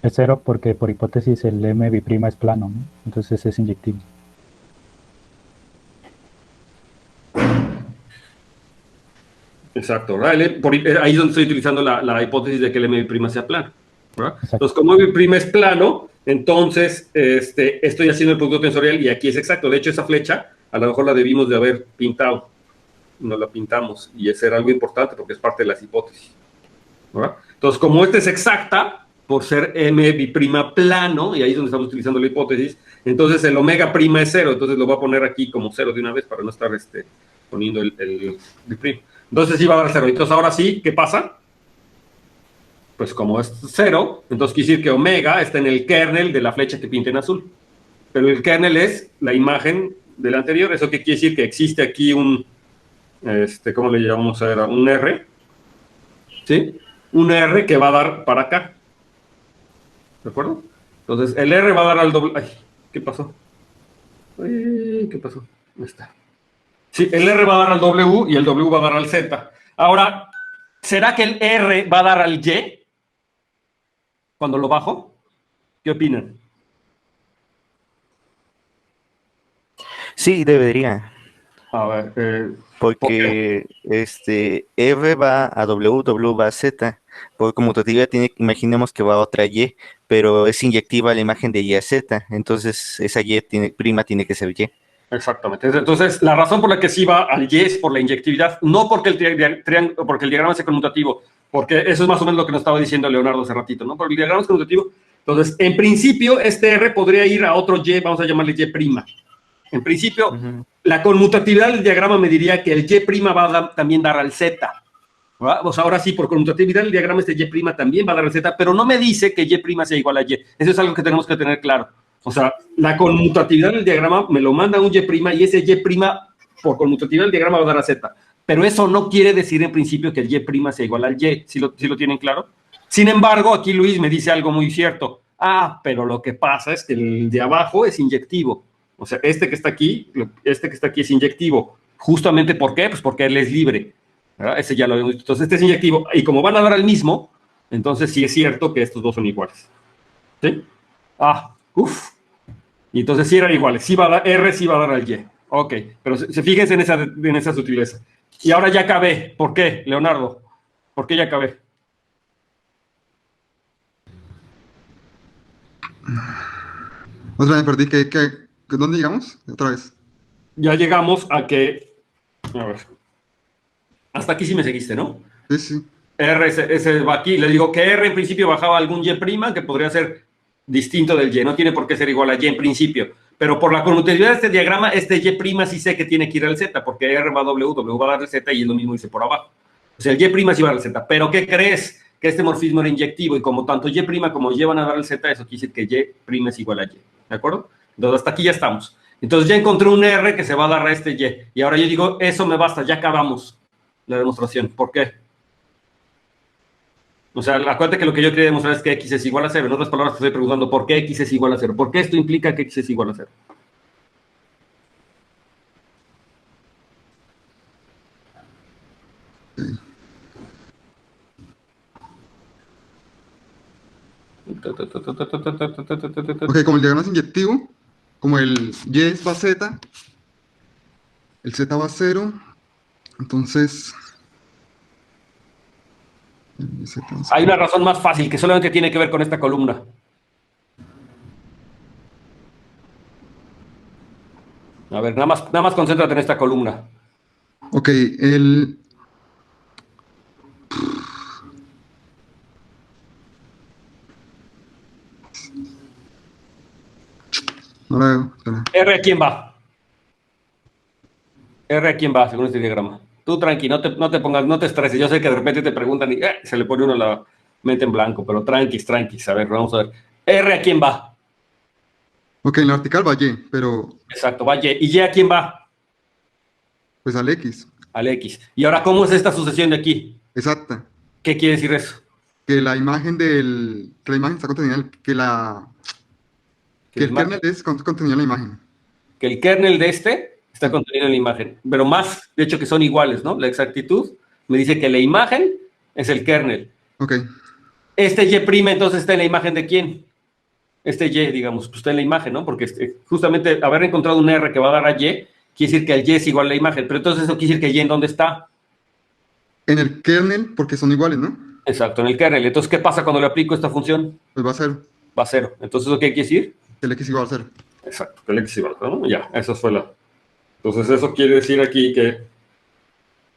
Es 0 porque por hipótesis el M biprima es plano, ¿no? Entonces es inyectivo. Exacto, ¿verdad? Ahí es donde estoy utilizando la hipótesis de que el M' sea plano, ¿verdad? Exacto. Entonces, como M' es plano, entonces estoy haciendo el producto tensorial y aquí es exacto. De hecho, esa flecha a lo mejor la debimos de haber pintado. No la pintamos y ese era algo importante porque es parte de las hipótesis, ¿verdad? Entonces, como esta es exacta, por ser M biprima plano, y ahí es donde estamos utilizando la hipótesis, entonces el omega prima es 0, entonces lo voy a poner aquí como 0 de una vez para no estar poniendo el biprima. Entonces sí va a dar 0. Entonces ahora sí, ¿qué pasa? Pues como es 0, entonces quiere decir que omega está en el kernel de la flecha que pinta en azul. Pero el kernel es la imagen del anterior. ¿Eso qué quiere decir? Que existe aquí un, ¿cómo le llamamos a un R? ¿Sí? Un R que va a dar para acá. ¿De acuerdo? Entonces el R va a dar al doble... Ay, ¿qué pasó? Ay, ¿qué pasó? Ahí está. Sí, el R va a dar al W y el W va a dar al Z. Ahora, ¿será que el R va a dar al Y cuando lo bajo? ¿Qué opinan? Sí, debería. A ver, Porque R va a W, W va a Z. Por conmutatividad imaginemos que va a otra Y, pero es inyectiva la imagen de Y a Z. Entonces esa Y prima tiene que ser Y. exactamente. Entonces, la razón por la que sí va al Y es por la inyectividad, no porque porque el diagrama sea conmutativo, porque eso es más o menos lo que nos estaba diciendo Leonardo hace ratito, ¿no? Porque el diagrama es conmutativo. Entonces, en principio, este R podría ir a otro Y, vamos a llamarle Y'. En principio, la conmutatividad del diagrama me diría que el Y' va a también dar al Z. ¿Verdad? O sea, ahora sí, por conmutatividad del diagrama este Y' también va a dar al Z, pero no me dice que Y' sea igual a Y. Eso es algo que tenemos que tener claro. O sea, la conmutatividad del diagrama me lo manda un Y' y ese Y' por conmutatividad del diagrama va a dar a Z. Pero eso no quiere decir en principio que el Y' sea igual al Y. ¿Sí lo tienen claro? Sin embargo, aquí Luis me dice algo muy cierto. Ah, pero lo que pasa es que el de abajo es inyectivo. O sea, este que está aquí es inyectivo. ¿Justamente por qué? Pues porque él es libre. ¿Verdad? Ese ya lo habíamos visto. Entonces, este es inyectivo. Y como van a dar al mismo, entonces sí es cierto que estos dos son iguales. ¿Sí? Y entonces sí eran iguales. Sí va a dar, R sí va a dar al Y. Ok, pero fíjense en esa sutileza. Y ahora ya acabé. ¿Por qué, Leonardo? ¿Por qué ya acabé? Otra vez perdí. ¿Dónde llegamos? Otra vez. Ya llegamos a que... A ver. Hasta aquí sí me seguiste, ¿no? Sí, sí. R ese va aquí. Le digo que R en principio bajaba algún Y' que podría ser distinto del Y. No tiene por qué ser igual a Y en principio. Pero por la conmutatividad de este diagrama, este Y' sí sé que tiene que ir al Z, porque R va a W, W va a dar el Z y es lo mismo dice por abajo. O sea, el Y' sí va a dar el Z. ¿Pero qué crees? Que este morfismo era inyectivo y como tanto Y' como Y van a dar el Z, eso quiere decir que Y' es igual a Y. ¿De acuerdo? Entonces, hasta aquí ya estamos. Entonces, ya encontré un R que se va a dar a este Y. Y ahora yo digo, eso me basta, ya acabamos la demostración. ¿Por qué? O sea, acuérdate que lo que yo quería demostrar es que X es igual a 0. En otras palabras, te estoy preguntando por qué X es igual a 0. ¿Por qué esto implica que X es igual a 0? Ok, como el diagrama es inyectivo, como el Y va a Z, el Z va a 0, entonces... el Z va a 0. Hay una razón más fácil que solamente tiene que ver con esta columna. A ver, nada más concéntrate en esta columna. Ok, el... No la veo. Espera. R a quién va. R a quién va, según este diagrama. Tú tranqui, no te pongas, no te estreses. Yo sé que de repente te preguntan y se le pone uno la mente en blanco, pero tranquis. A ver, vamos a ver. R a quién va. Ok, en la vertical va Y, pero Exacto, va Y. ¿Y Y a quién va? pues al X. Al X. Y ahora, ¿cómo es esta sucesión de aquí? Exacta. ¿Qué quiere decir eso? Que la imagen está contenida que el kernel es contenido en la imagen. Que el kernel de este está contenido en la imagen. Pero más, de hecho, que son iguales, ¿no? La exactitud me dice que la imagen es el kernel. Ok. Este Y' entonces está en la imagen de quién? Este Y, digamos, pues está en la imagen, ¿no? Porque justamente haber encontrado un R que va a dar a Y, quiere decir que el Y es igual a la imagen. Pero entonces eso quiere decir que Y ¿en dónde está? En el kernel, porque son iguales, ¿no? Exacto, en el kernel. Entonces, ¿qué pasa cuando le aplico esta función? Pues va a 0. Va a 0. Entonces, ¿eso qué quiere decir? Que el X igual a 0. Exacto, que el X igual a 0, ¿no? Ya, eso fue la... Entonces, eso quiere decir aquí que,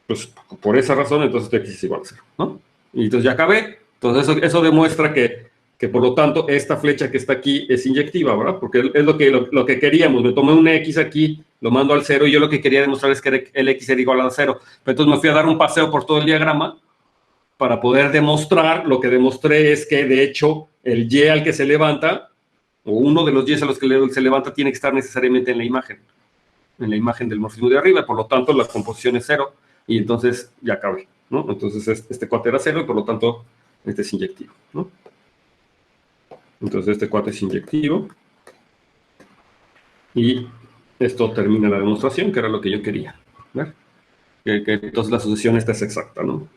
pues, por esa razón, entonces X es igual a 0, ¿no? Y entonces ya acabé. Entonces, eso demuestra que, por lo tanto, esta flecha que está aquí es inyectiva, ¿verdad? Porque es lo que queríamos. Me tomé un X aquí, lo mando al 0, y yo lo que quería demostrar es que el X era igual a 0. Pero entonces me fui a dar un paseo por todo el diagrama para poder demostrar. Lo que demostré es que, de hecho, el Y al que se levanta, o uno de los Y a los que se levanta, tiene que estar necesariamente en la imagen del morfismo de arriba. Por lo tanto, la composición es 0, y entonces ya acabé, ¿no? Entonces, este cuate era 0, y por lo tanto, este es inyectivo, ¿no? Entonces, este cuate es inyectivo. Y esto termina la demostración, que era lo que yo quería, ¿ver? Que entonces la sucesión esta es exacta, ¿no?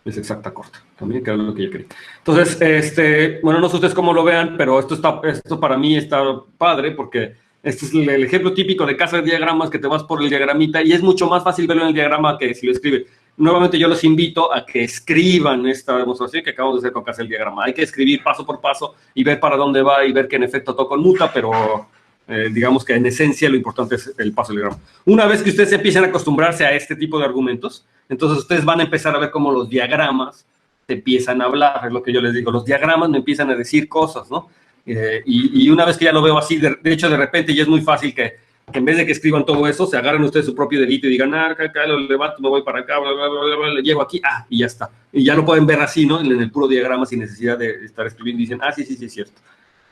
Es exacta corta, también, que era lo que yo quería. Entonces, bueno, no sé ustedes cómo lo vean, pero esto para mí está padre, porque este es el ejemplo típico de casa de diagramas, que te vas por el diagramita, y es mucho más fácil verlo en el diagrama que si lo escribe. Nuevamente yo los invito a que escriban esta demostración que acabamos de hacer con casa del diagrama. Hay que escribir paso por paso y ver para dónde va y ver que en efecto todo conmuta, pero digamos que en esencia lo importante es el paso del diagrama. Una vez que ustedes empiecen a acostumbrarse a este tipo de argumentos, entonces ustedes van a empezar a ver cómo los diagramas te empiezan a hablar. Es lo que yo les digo, los diagramas me empiezan a decir cosas, ¿no? Y una vez que ya lo veo así, de hecho de repente ya es muy fácil que en vez de que escriban todo eso, se agarren ustedes su propio dedito y digan, acá lo levanto, me voy para acá, bla, bla, bla, bla, le llego aquí, y ya está. Y ya lo pueden ver así, ¿no? En el puro diagrama, sin necesidad de estar escribiendo, y dicen, sí, es cierto.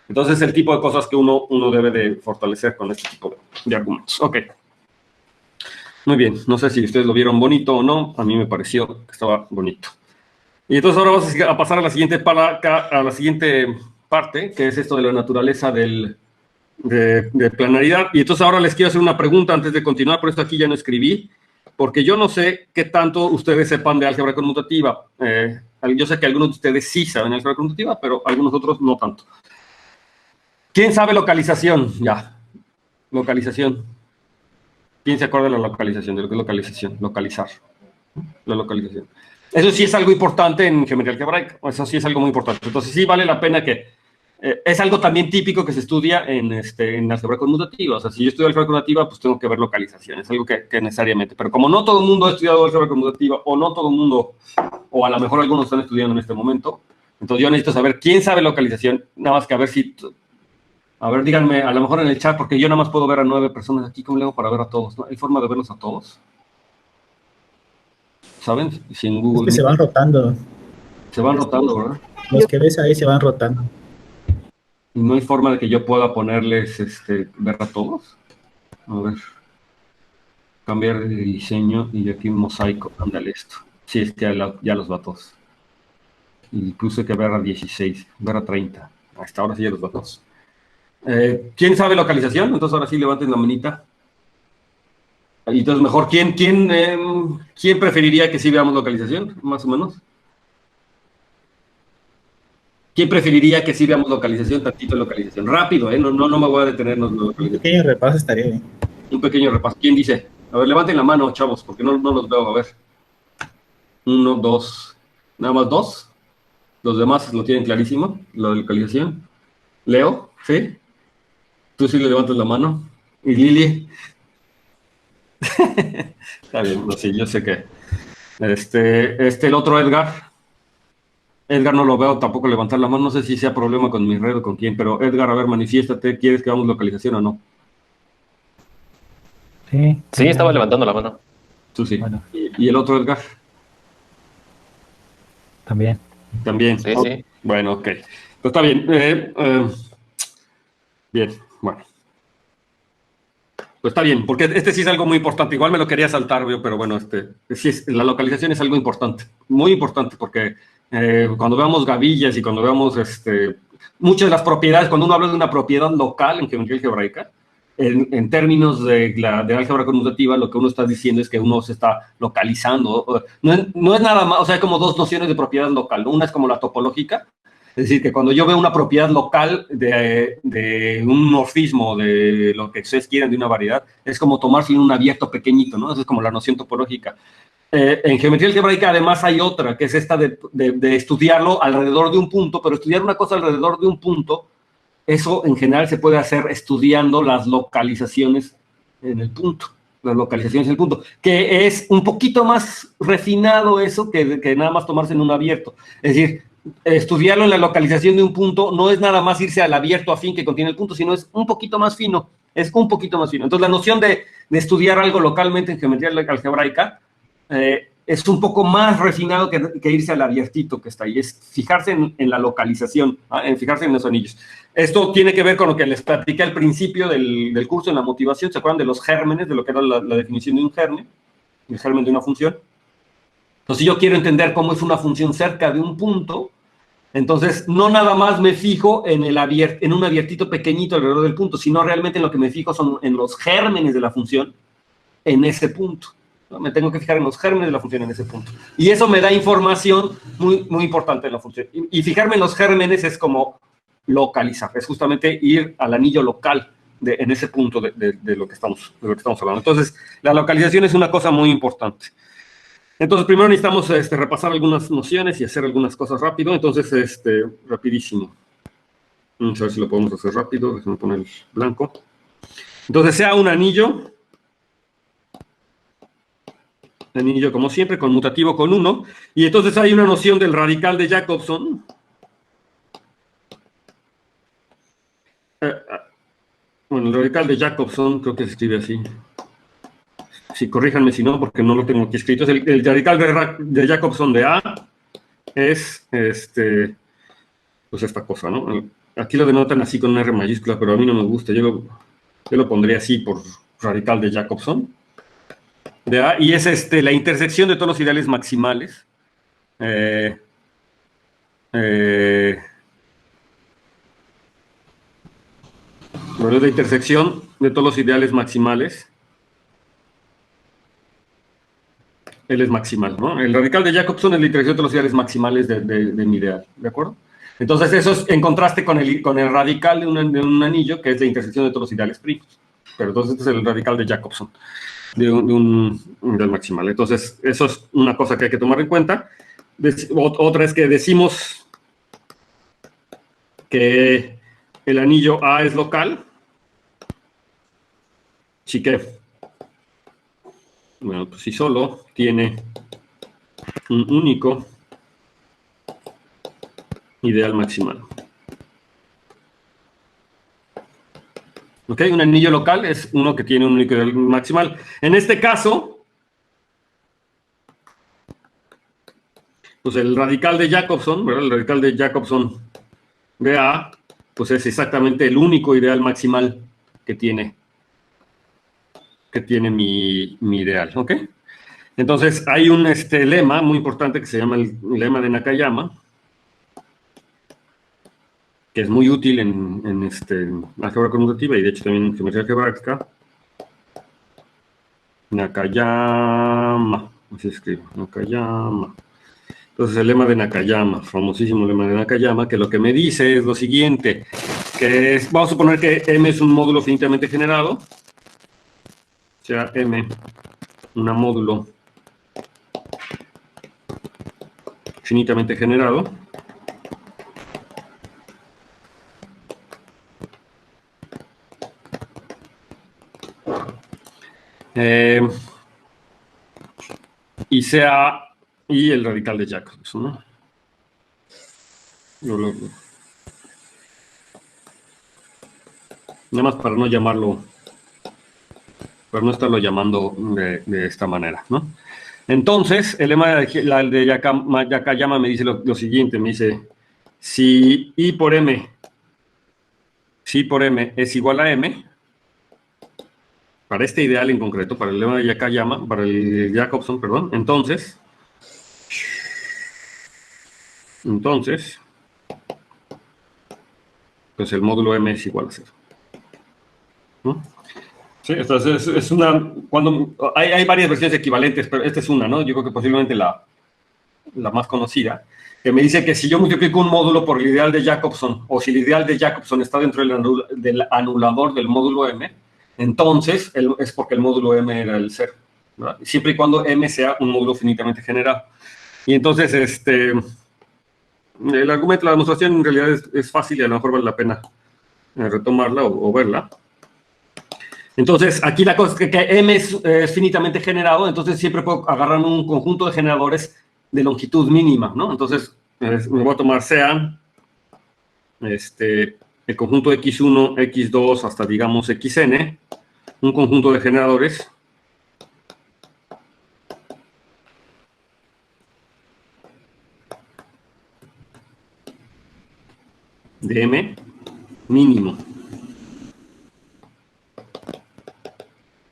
Entonces, es el tipo de cosas que uno debe de fortalecer con este tipo de argumentos. Ok. Muy bien, no sé si ustedes lo vieron bonito o no, a mí me pareció que estaba bonito. Y entonces ahora vamos a pasar a la siguiente parte, que es esto de la naturaleza de planaridad. Y entonces ahora les quiero hacer una pregunta antes de continuar, por esto aquí ya no escribí, porque yo no sé qué tanto ustedes sepan de álgebra conmutativa. Yo sé que algunos de ustedes sí saben álgebra conmutativa, pero algunos otros no tanto. ¿Quién sabe localización? Ya. Localización. ¿Quién se acuerda de la localización? De lo que es localización. Localizar. La localización. Eso sí es algo importante en geometría algebraica. Eso sí es algo muy importante. Entonces sí vale la pena que es algo también típico que se estudia en álgebra conmutativa. O sea, si yo estudio álgebra conmutativa, pues tengo que ver localización. Es algo que necesariamente. Pero como no todo el mundo ha estudiado álgebra conmutativa, o no todo el mundo, o a lo mejor algunos están estudiando en este momento, entonces yo necesito saber quién sabe localización, nada más que a ver si... A ver, díganme, a lo mejor en el chat, porque yo nada más puedo ver a 9 personas aquí. ¿Cómo le hago para ver a todos? ¿No? ¿Hay forma de verlos a todos? ¿Saben? Si en Google... Es que se van rotando. Se van rotando, ¿verdad? Los que ves ahí se van rotando. ¿Y no hay forma de que yo pueda ponerles, ver a todos? A ver. Cambiar de diseño y aquí un mosaico. Ándale esto. Sí, es que ya los va a todos. Y puse que ver a 16, ver a 30. Hasta ahora sí ya los va a todos. ¿Quién sabe localización? Entonces ahora sí levanten la manita. Y entonces mejor, ¿quién preferiría que sí veamos localización? Más o menos. ¿Quién preferiría que sí veamos localización, tantito localización? Rápido, no me voy a detener. Un pequeño repaso estaría bien. Un pequeño repaso. ¿Quién dice? A ver, levanten la mano, chavos, porque no los veo. A ver. 1, 2. ¿Nada más 2? Los demás lo tienen clarísimo, la localización. Leo, ¿sí? Tú sí le levantas la mano. ¿Y Lili? Está bien, no, sí, yo sé que... el otro Edgar... Edgar no lo veo tampoco levantar la mano, no sé si sea problema con mi red o con quién, pero Edgar, a ver, manifiéstate, ¿quieres que hagamos localización o no? Sí. Sí, estaba levantando la mano. Tú sí. Bueno. ¿Y el otro Edgar? También. También. Sí, Oh, sí. bueno, ok. Pues está bien. Bien, bueno. Pues está bien, porque este sí es algo muy importante. Igual me lo quería saltar, pero bueno, sí la localización es algo importante, muy importante, porque cuando veamos gavillas y cuando veamos muchas de las propiedades, cuando uno habla de una propiedad local en geometría algebraica, en términos de álgebra conmutativa, lo que uno está diciendo es que uno se está localizando. No es nada más, o sea, hay como dos nociones de propiedad local, ¿no? Una es como la topológica, es decir, que cuando yo veo una propiedad local de un morfismo, de lo que ustedes quieran, de una variedad, es como tomarse un abierto pequeñito, ¿no? Esa es como la noción topológica. En geometría algebraica, además, hay otra, que es esta de estudiarlo alrededor de un punto, pero estudiar una cosa alrededor de un punto, eso en general se puede hacer estudiando las localizaciones en el punto, las localizaciones en el punto, que es un poquito más refinado eso que nada más tomarse en un abierto. Es decir, estudiarlo en la localización de un punto no es nada más irse al abierto afín que contiene el punto, sino es un poquito más fino, es un poquito más fino. Entonces, la noción de estudiar algo localmente en geometría algebraica es un poco más refinado que irse al abiertito que está ahí, es fijarse en la localización, en fijarse en los anillos. Esto tiene que ver con lo que les platiqué al principio del curso en la motivación. ¿Se acuerdan de los gérmenes, de lo que era la definición de un germen? El germen de una función. Entonces, si yo quiero entender cómo es una función cerca de un punto, entonces no nada más me fijo en un abiertito pequeñito alrededor del punto, sino realmente en lo que me fijo son en los gérmenes de la función en ese punto. ¿No? Me tengo que fijar en los gérmenes de la función en ese punto. Y eso me da información muy, muy importante de la función. Y fijarme en los gérmenes es como localizar, es justamente ir al anillo local en ese punto de lo que estamos hablando. Entonces, la localización es una cosa muy importante. Entonces, primero necesitamos repasar algunas nociones y hacer algunas cosas rápido. Entonces, rapidísimo. Vamos a ver si lo podemos hacer rápido. Déjame poner el blanco. Entonces, sea un anillo como siempre, conmutativo con 1. Y entonces hay una noción del radical de Jacobson. Bueno, el radical de Jacobson, creo que se escribe así. Sí, corríjanme si no, porque no lo tengo aquí escrito. El radical de Jacobson de A es, pues esta cosa, ¿no? Aquí lo denotan así con una R mayúscula, pero a mí no me gusta. Yo lo pondría así por radical de Jacobson de A, y es la intersección de todos los ideales maximales. Bueno, es la intersección de todos los ideales maximales. Él es maximal, ¿no? El radical de Jacobson es la intersección de todos los ideales maximales de mi ideal, ¿de acuerdo? Entonces, eso es en contraste con el radical de un anillo, que es la intersección de todos los ideales primos. Pero entonces, este es el radical de Jacobson, de un ideal maximal. Entonces, eso es una cosa que hay que tomar en cuenta. Otra es que decimos que el anillo A es local. Sí que, bueno, pues si solo tiene un único ideal maximal. ¿Ok? Un anillo local es uno que tiene un único ideal maximal. En este caso, pues el radical de Jacobson, ¿verdad? El radical de Jacobson de A, pues es exactamente el único ideal maximal que tiene mi ideal, ¿ok? Entonces, hay un lema muy importante que se llama el lema de Nakayama, que es muy útil en álgebra conmutativa y de hecho también en geometría algebraica. Nakayama, así se escribe, Nakayama. Entonces, el lema de Nakayama, famosísimo lema de Nakayama, que lo que me dice es lo siguiente, que es, vamos a suponer que M es un módulo finitamente generado, o sea, M, una módulo finitamente generado. Y sea y el radical de Jacobson, ¿no? Nada más para no llamarlo, para no estarlo llamando de esta manera, ¿no? Entonces, el lema de Nakayama me dice lo siguiente, me dice, si I por M es igual a M, para este ideal en concreto, para el lema de Nakayama, para el Jacobson, perdón, entonces, pues el módulo M es igual a 0. ¿No? Sí, entonces es una, cuando hay varias versiones equivalentes, pero esta es una, ¿no? Yo creo que posiblemente la más conocida, que me dice que si yo multiplico un módulo por el ideal de Jacobson, o si el ideal de Jacobson está dentro del anulador del módulo M, entonces es porque el módulo M era el 0, ¿verdad? Siempre y cuando M sea un módulo finitamente generado. Y entonces, el argumento, la demostración en realidad es fácil y a lo mejor vale la pena retomarla o verla. Entonces, aquí la cosa es que M es finitamente generado, entonces siempre puedo agarrar un conjunto de generadores de longitud mínima, ¿no? Entonces, me voy a tomar sean el conjunto X1, X2 hasta, digamos, Xn, un conjunto de generadores de M mínimo.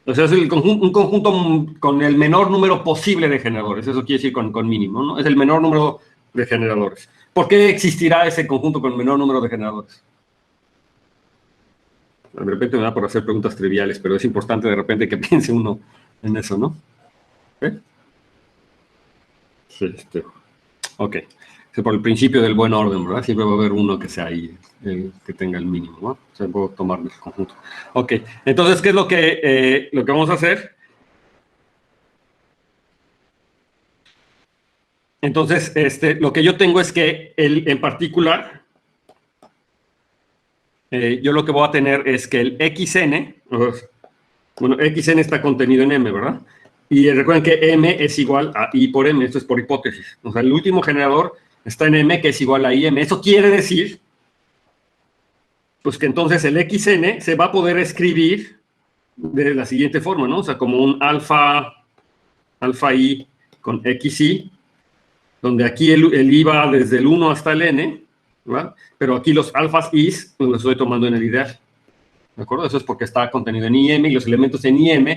O sea, es un conjunto con el menor número posible de generadores. Eso quiere decir con mínimo, ¿no? Es el menor número de generadores. ¿Por qué existirá ese conjunto con el menor número de generadores? De repente me da por hacer preguntas triviales, pero es importante de repente que piense uno en eso, ¿no? ¿Eh? Sí, ok. Es por el principio del buen orden, ¿verdad? Siempre va a haber uno que sea ahí, que tenga el mínimo, ¿no? O sea, puedo tomar el conjunto. Ok, entonces, ¿qué es lo que vamos a hacer? Entonces, lo que yo tengo es que, en particular, yo lo que voy a tener es que el XN, bueno, XN está contenido en M, ¿verdad? Y recuerden que M es igual a I por M, esto es por hipótesis. O sea, el último generador está en M, que es igual a IM. Eso quiere decir, pues que entonces el XN se va a poder escribir de la siguiente forma, ¿no? O sea, como un alfa I con XI, donde aquí el I va desde el 1 hasta el N, ¿verdad? Pero aquí los alfas I's los estoy tomando en el ideal. ¿De acuerdo? Eso es porque está contenido en IM y los elementos en IM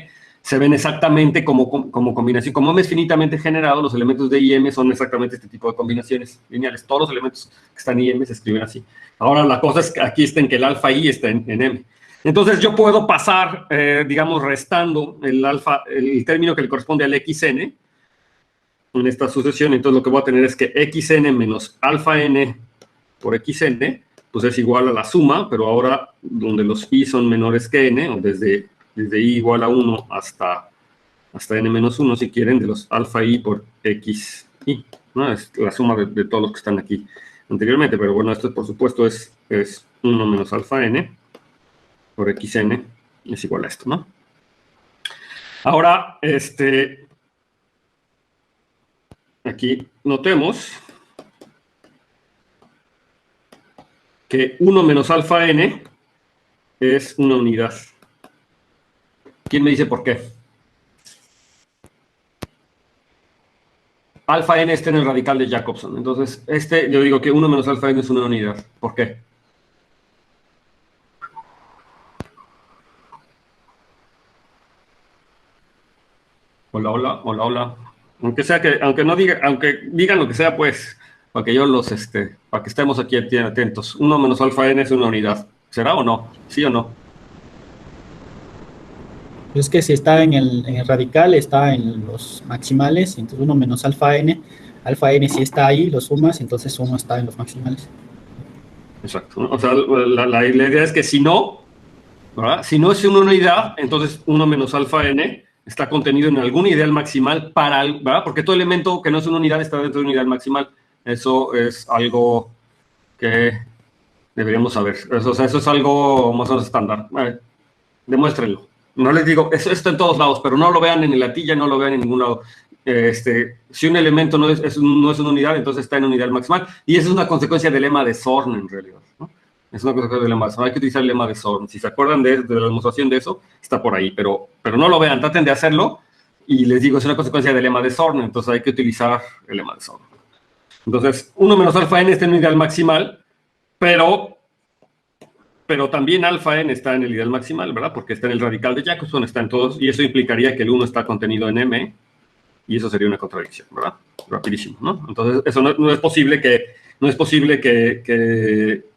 se ven exactamente como combinación. Como M es finitamente generado, los elementos de IM son exactamente este tipo de combinaciones lineales. Todos los elementos que están en IM se escriben así. Ahora, la cosa es que aquí está en que el alfa I está en M. Entonces, yo puedo pasar, digamos, restando el término que le corresponde al XN en esta sucesión. Entonces, lo que voy a tener es que XN menos alfa N por XN, pues es igual a la suma, pero ahora donde los I son menores que N, o desde I igual a 1 hasta N menos 1, si quieren, de los alfa I por XI, ¿no? Es la suma de todos los que están aquí anteriormente, pero bueno, esto por supuesto es 1 menos alfa n por xn es igual a esto, ¿no? Ahora, aquí notemos que 1 menos alfa n es una unidad. ¿Quién me dice por qué? Alfa n está en el radical de Jacobson. Entonces, yo digo que 1 menos alfa n es una unidad. ¿Por qué? Hola, hola, hola, hola. Aunque digan lo que sea, pues, para que yo para que estemos aquí atentos. 1 menos alfa n es una unidad. ¿Será o no? ¿Sí o no? Es que si está en el radical, está en los maximales, entonces 1 menos alfa n si está ahí, lo sumas, entonces 1 está en los maximales. Exacto, ¿no? O sea, la idea es que si no, ¿verdad? Si no es una unidad, entonces 1 menos alfa n está contenido en algún ideal maximal ¿verdad? Porque todo elemento que no es una unidad está dentro de un ideal maximal. Eso es algo que deberíamos saber. Eso es algo más o menos estándar. Demuéstrenlo. No les digo, eso está en todos lados, pero no lo vean en la tilla, no lo vean en ningún lado. Si un elemento no es una unidad, entonces está en un ideal maximal. Y eso es una consecuencia del lema de Zorn, en realidad, ¿no? Es una consecuencia del lema de Zorn. Hay que utilizar el lema de Zorn. Si se acuerdan de la demostración de eso, está por ahí. Pero no lo vean, traten de hacerlo. Y les digo, es una consecuencia del lema de Zorn, entonces hay que utilizar el lema de Zorn. Entonces, 1 menos alfa n está en un ideal maximal, pero también alfa n está en el ideal maximal, ¿verdad? Porque está en el radical de Jacobson, está en todos, y eso implicaría que el 1 está contenido en M, y eso sería una contradicción, ¿verdad? Rapidísimo, ¿no? Entonces, eso no es posible que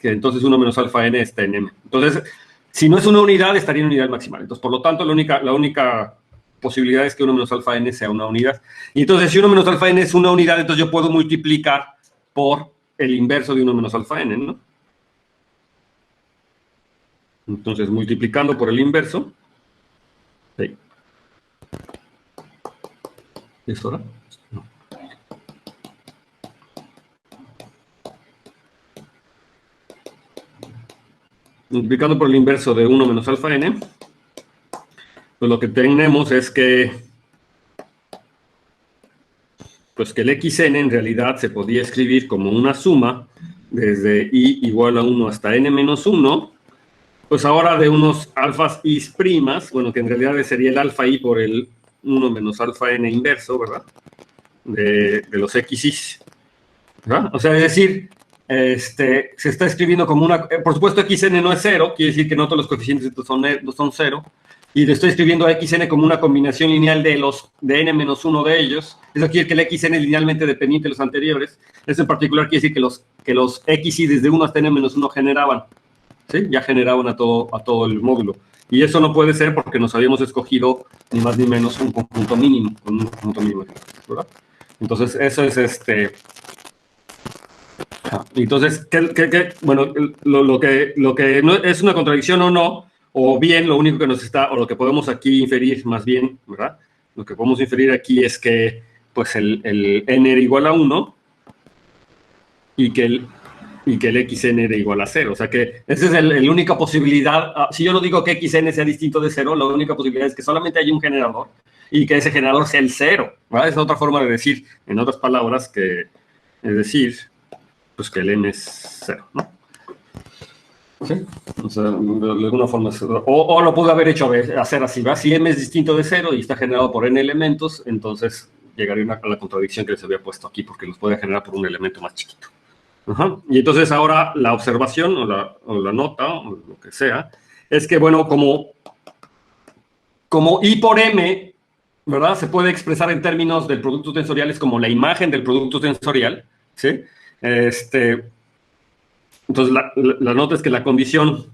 entonces 1 menos alfa n esté en M. Entonces, si no es una unidad, estaría en unidad maximal. Entonces, por lo tanto, la única posibilidad es que 1 menos alfa n sea una unidad. Y entonces, si 1 menos alfa n es una unidad, entonces yo puedo multiplicar por el inverso de 1 menos alfa n, ¿no? Entonces, multiplicando por el inverso. Sí. ¿Es hora? No. Multiplicando por el inverso de 1 menos alfa n, pues lo que tenemos es que el xn en realidad se podía escribir como una suma desde i igual a 1 hasta n menos 1, pues ahora de unos alfas i primas, bueno, que en realidad sería el alfa i por el 1 menos alfa n inverso, ¿verdad? De los xis, ¿verdad? O sea, es decir, se está escribiendo como una... Por supuesto, xn no es 0, quiere decir que no todos los coeficientes son 0, y le estoy escribiendo a xn como una combinación lineal de n menos 1 de ellos. Eso quiere decir que el xn es linealmente dependiente de los anteriores. Eso en particular quiere decir que los xi desde 1 hasta n menos 1 generaban. ¿Sí? Ya generaban a todo el módulo. Y eso no puede ser porque nos habíamos escogido ni más ni menos un conjunto mínimo, ¿verdad? Entonces, eso es Entonces, bueno, lo que no es una contradicción o no, o bien lo único que o lo que podemos aquí inferir más bien, ¿verdad? Lo que podemos inferir aquí es que, pues, el n era igual a 1 y que el xn era igual a 0. O sea que esa es la única posibilidad. Si yo no digo que xn sea distinto de 0, la única posibilidad es que solamente haya un generador y que ese generador sea el 0. ¿Verdad? Es otra forma de decir, en otras palabras, es decir, pues que el n es 0, ¿no? ¿Sí? O sea, de alguna forma, o lo pude haber hecho hacer así, ¿verdad? Si m es distinto de 0 y está generado por n elementos, entonces llegaría a la contradicción que les había puesto aquí, porque los puede generar por un elemento más chiquito. Y entonces ahora la observación o la nota o lo que sea es que, bueno, como I por M, ¿verdad? Se puede expresar en términos del producto tensorial, es como la imagen del producto tensorial, ¿sí? Entonces la nota es que la condición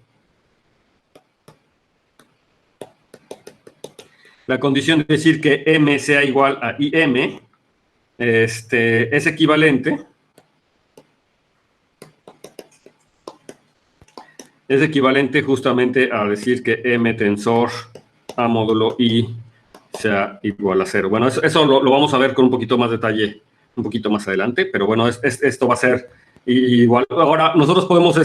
de decir que M sea igual a IM es equivalente justamente a decir que M tensor a módulo I sea igual a 0. Bueno, eso lo vamos a ver con un poquito más detalle un poquito más adelante, pero bueno, esto va a ser Y igual, ahora nosotros podemos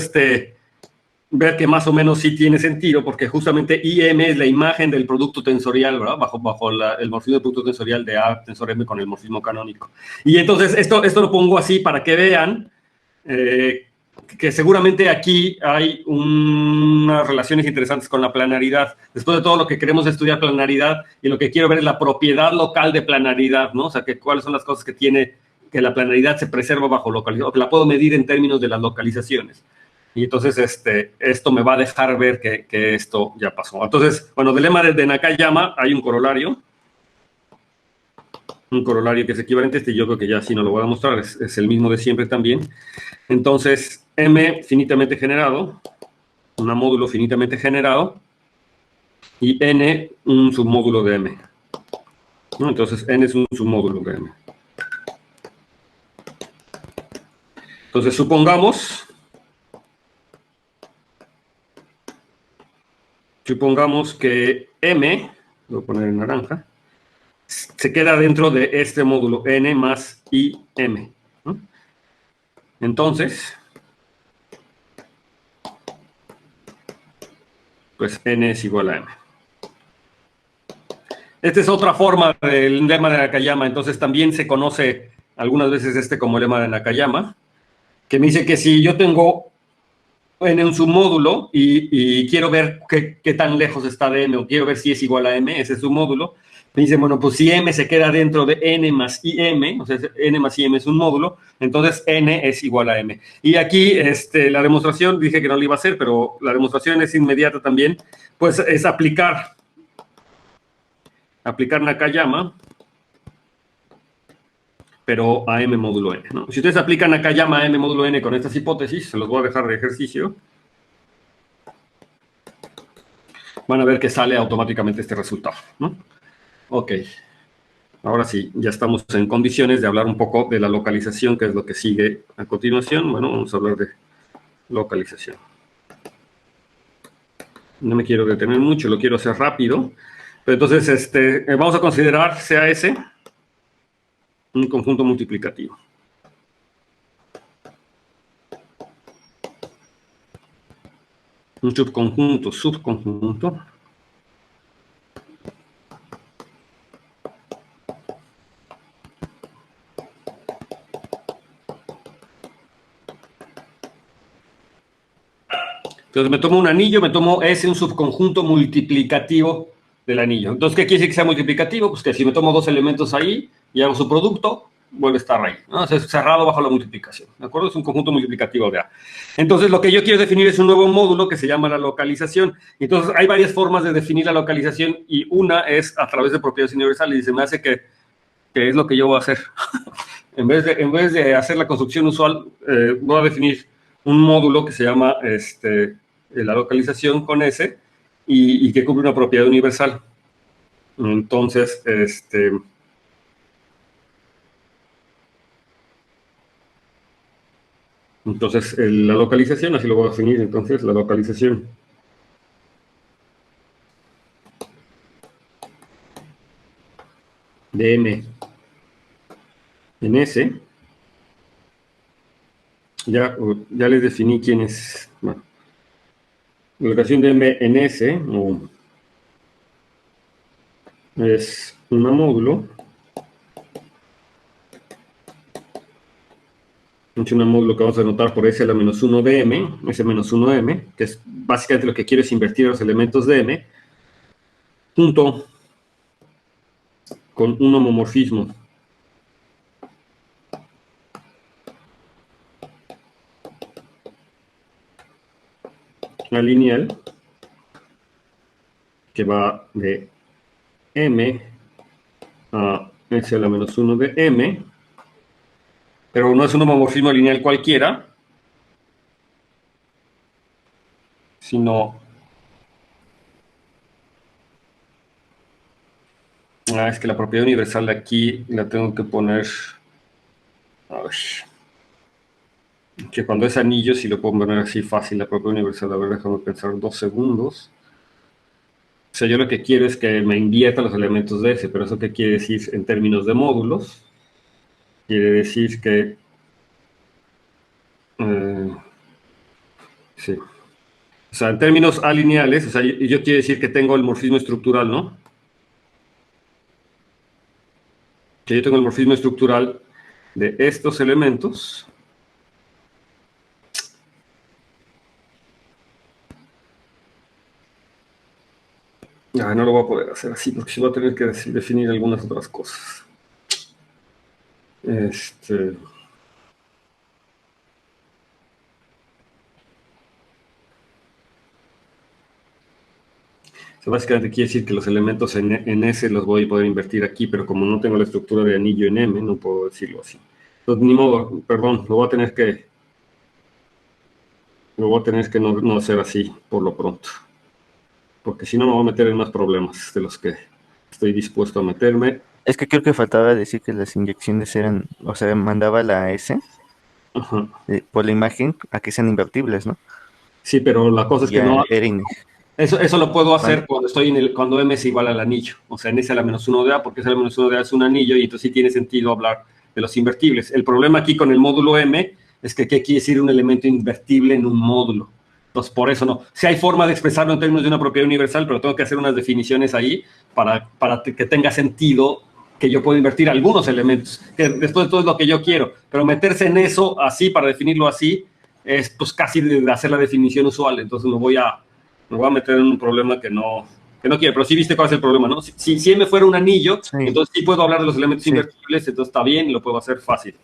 ver que más o menos sí tiene sentido, porque justamente IM es la imagen del producto tensorial, ¿verdad? Bajo el morfismo del producto tensorial de A tensor M con el morfismo canónico. Y entonces esto lo pongo así para que vean que seguramente aquí hay unas relaciones interesantes con la planaridad. Después de todo lo que queremos estudiar planaridad, y lo que quiero ver es la propiedad local de planaridad, ¿no? O sea, que cuáles son las cosas que tiene que la planaridad se preserva bajo localización, o que la puedo medir en términos de las localizaciones. Y entonces esto me va a dejar ver que esto ya pasó. Entonces, bueno, del lema de Nakayama hay un corolario que es equivalente a este. Yo creo que ya sí no lo voy a mostrar, es el mismo de siempre también. Entonces, M finitamente generado, un módulo finitamente generado, y N un submódulo de M, ¿no? Entonces, N es un submódulo de M. Entonces, supongamos que M, lo voy a poner en naranja, se queda dentro de este módulo N más IM, ¿no? Entonces, pues N es igual a M. Esta es otra forma del lema de Nakayama. Entonces también se conoce algunas veces como lema de Nakayama, que me dice que si yo tengo N un submódulo y quiero ver qué tan lejos está de M, o quiero ver si es igual a M, ese submódulo, me dice, bueno, pues si M se queda dentro de N más IM, o sea, N más IM es un módulo, entonces N es igual a M. Y aquí la demostración, dije que no lo iba a hacer, pero la demostración es inmediata también, pues es aplicar Nakayama, pero a M módulo N, ¿no? Si ustedes aplican Nakayama a M módulo N con estas hipótesis, se los voy a dejar de ejercicio, van a ver que sale automáticamente este resultado, ¿no? Ok. Ahora sí, ya estamos en condiciones de hablar un poco de la localización, que es lo que sigue a continuación. Bueno, vamos a hablar de localización. No me quiero detener mucho, lo quiero hacer rápido. Pero entonces, vamos a considerar CAS un conjunto multiplicativo. Un subconjunto. Entonces me tomo un anillo, me tomo S, un subconjunto multiplicativo del anillo. Entonces, ¿qué quiere decir que sea multiplicativo? Pues que si me tomo dos elementos ahí y hago su producto, vuelve a estar ahí, ¿no? O sea, es cerrado bajo la multiplicación, ¿de acuerdo? Es un conjunto multiplicativo de A. Entonces, lo que yo quiero definir es un nuevo módulo que se llama la localización. Entonces, hay varias formas de definir la localización y una es a través de propiedades universales, y se me hace que es lo que yo voy a hacer. en vez de hacer la construcción usual, voy a definir un módulo que se llama la localización con S y que cubre una propiedad universal. Entonces, la localización, así lo voy a definir, entonces, la localización de M en S, ya les definí quién es, bueno, la localización de M en S es un módulo. Es un módulo que vamos a anotar por S a la menos 1 de M, S menos 1 de M, que es básicamente lo que quiero es invertir los elementos de M, junto con un homomorfismo lineal que va de M a S a la menos 1 de M, pero no es un homomorfismo lineal cualquiera, sino es que la propiedad universal de aquí la tengo que poner, a ver, que cuando es anillo, si lo puedo poner así fácil, la propiedad universal. A ver, déjame pensar 2 segundos. O sea, yo lo que quiero es que me invierta los elementos de S, pero ¿eso qué quiere decir en términos de módulos? Quiere decir que Sí. O sea, en términos alineales, o sea, yo quiero decir que tengo el morfismo estructural, ¿no? Que yo tengo el morfismo estructural de estos elementos. No lo voy a poder hacer así, porque si voy a tener que definir algunas otras cosas. Básicamente quiere decir que los elementos en S los voy a poder invertir aquí, pero como no tengo la estructura de anillo en M, no puedo decirlo así. Entonces, ni modo, perdón, lo voy a tener que no hacer así por lo pronto. Porque si no me voy a meter en más problemas de los que estoy dispuesto a meterme. Es que creo que faltaba decir que las inyecciones eran, o sea, mandaba la S por la imagen a que sean invertibles, ¿no? Sí, pero la cosa es que no... Eso lo puedo hacer cuando cuando M es igual al anillo. O sea, en S a la menos 1 de A, porque S a la menos 1 de A es un anillo, y entonces sí tiene sentido hablar de los invertibles. El problema aquí con el módulo M es que ¿qué quiere decir un elemento invertible en un módulo? Entonces, por eso no. Sí hay forma de expresarlo en términos de una propiedad universal, pero tengo que hacer unas definiciones ahí para que tenga sentido que yo puedo invertir algunos elementos, que después de todo es lo que yo quiero. Pero meterse en eso así, para definirlo así, es pues casi de hacer la definición usual. Entonces me voy a meter en un problema que no quiero. Pero sí viste cuál es el problema, ¿no? Si M fuera un anillo, entonces sí puedo hablar de los elementos invertibles, entonces está bien y lo puedo hacer fácil.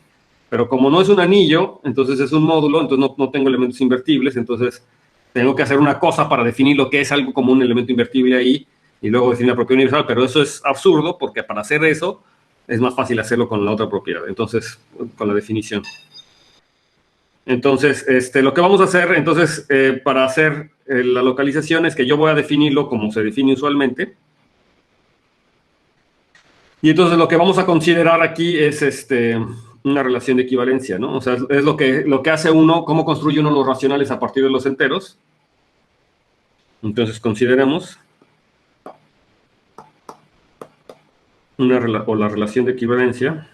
Pero como no es un anillo, entonces es un módulo, entonces no tengo elementos invertibles, entonces tengo que hacer una cosa para definir lo que es algo como un elemento invertible ahí, y luego definir la propiedad universal, pero eso es absurdo, porque para hacer eso es más fácil hacerlo con la otra propiedad, entonces, con la definición. Entonces, lo que vamos a hacer, entonces, para hacer la localización es que yo voy a definirlo como se define usualmente. Y entonces lo que vamos a considerar aquí es una relación de equivalencia, ¿no? O sea, es lo que hace uno, cómo construye uno los racionales a partir de los enteros. Entonces, consideremos la relación de equivalencia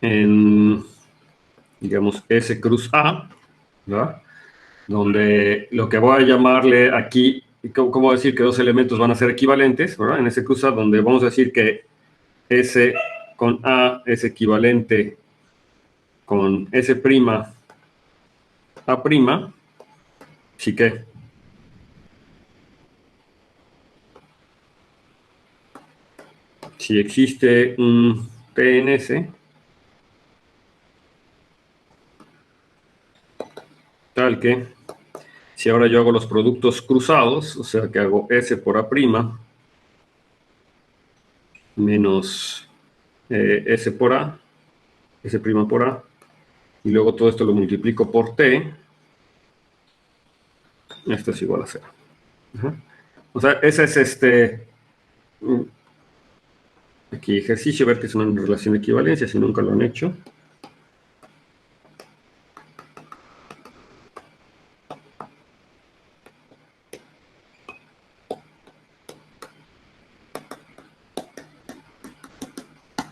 en, digamos, S cruz A, ¿verdad? Donde lo que voy a llamarle aquí, ¿cómo decir que dos elementos van a ser equivalentes, ¿verdad? En S cruz A, donde vamos a decir que S con A es equivalente con S' A', así que si existe un P en S, tal que si ahora yo hago los productos cruzados, o sea que hago S por A' menos S por A, S' por A, y luego todo esto lo multiplico por T, esto es igual a 0. O sea, ese es aquí ejercicio, ver que es una relación de equivalencia, si nunca lo han hecho.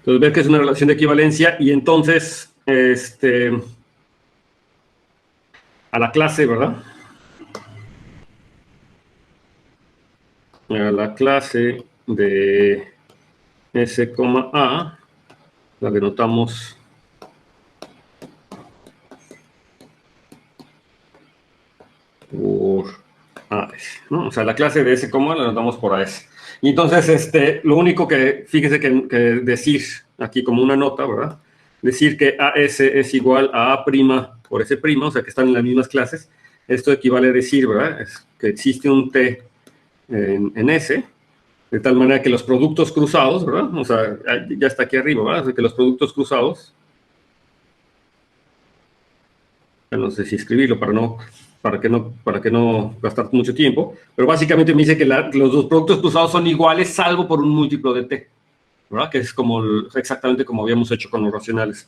Entonces, ver que es una relación de equivalencia, y entonces, a la clase, ¿verdad? A la clase de S, A, la denotamos por AS, ¿no? O sea, la clase de S, la denotamos por AS. Y entonces, lo único que, fíjese que decir aquí como una nota, ¿verdad? Decir que AS es igual a A' por S', o sea, que están en las mismas clases. Esto equivale a decir, ¿verdad? Es que existe un T en S, de tal manera que los productos cruzados, ¿verdad? O sea, ya está aquí arriba, ¿verdad? O sea, que los productos cruzados, no sé si escribirlo para que no gastar mucho tiempo, pero básicamente me dice que los dos productos cruzados son iguales salvo por un múltiplo de T, ¿verdad? Que es exactamente como habíamos hecho con los racionales,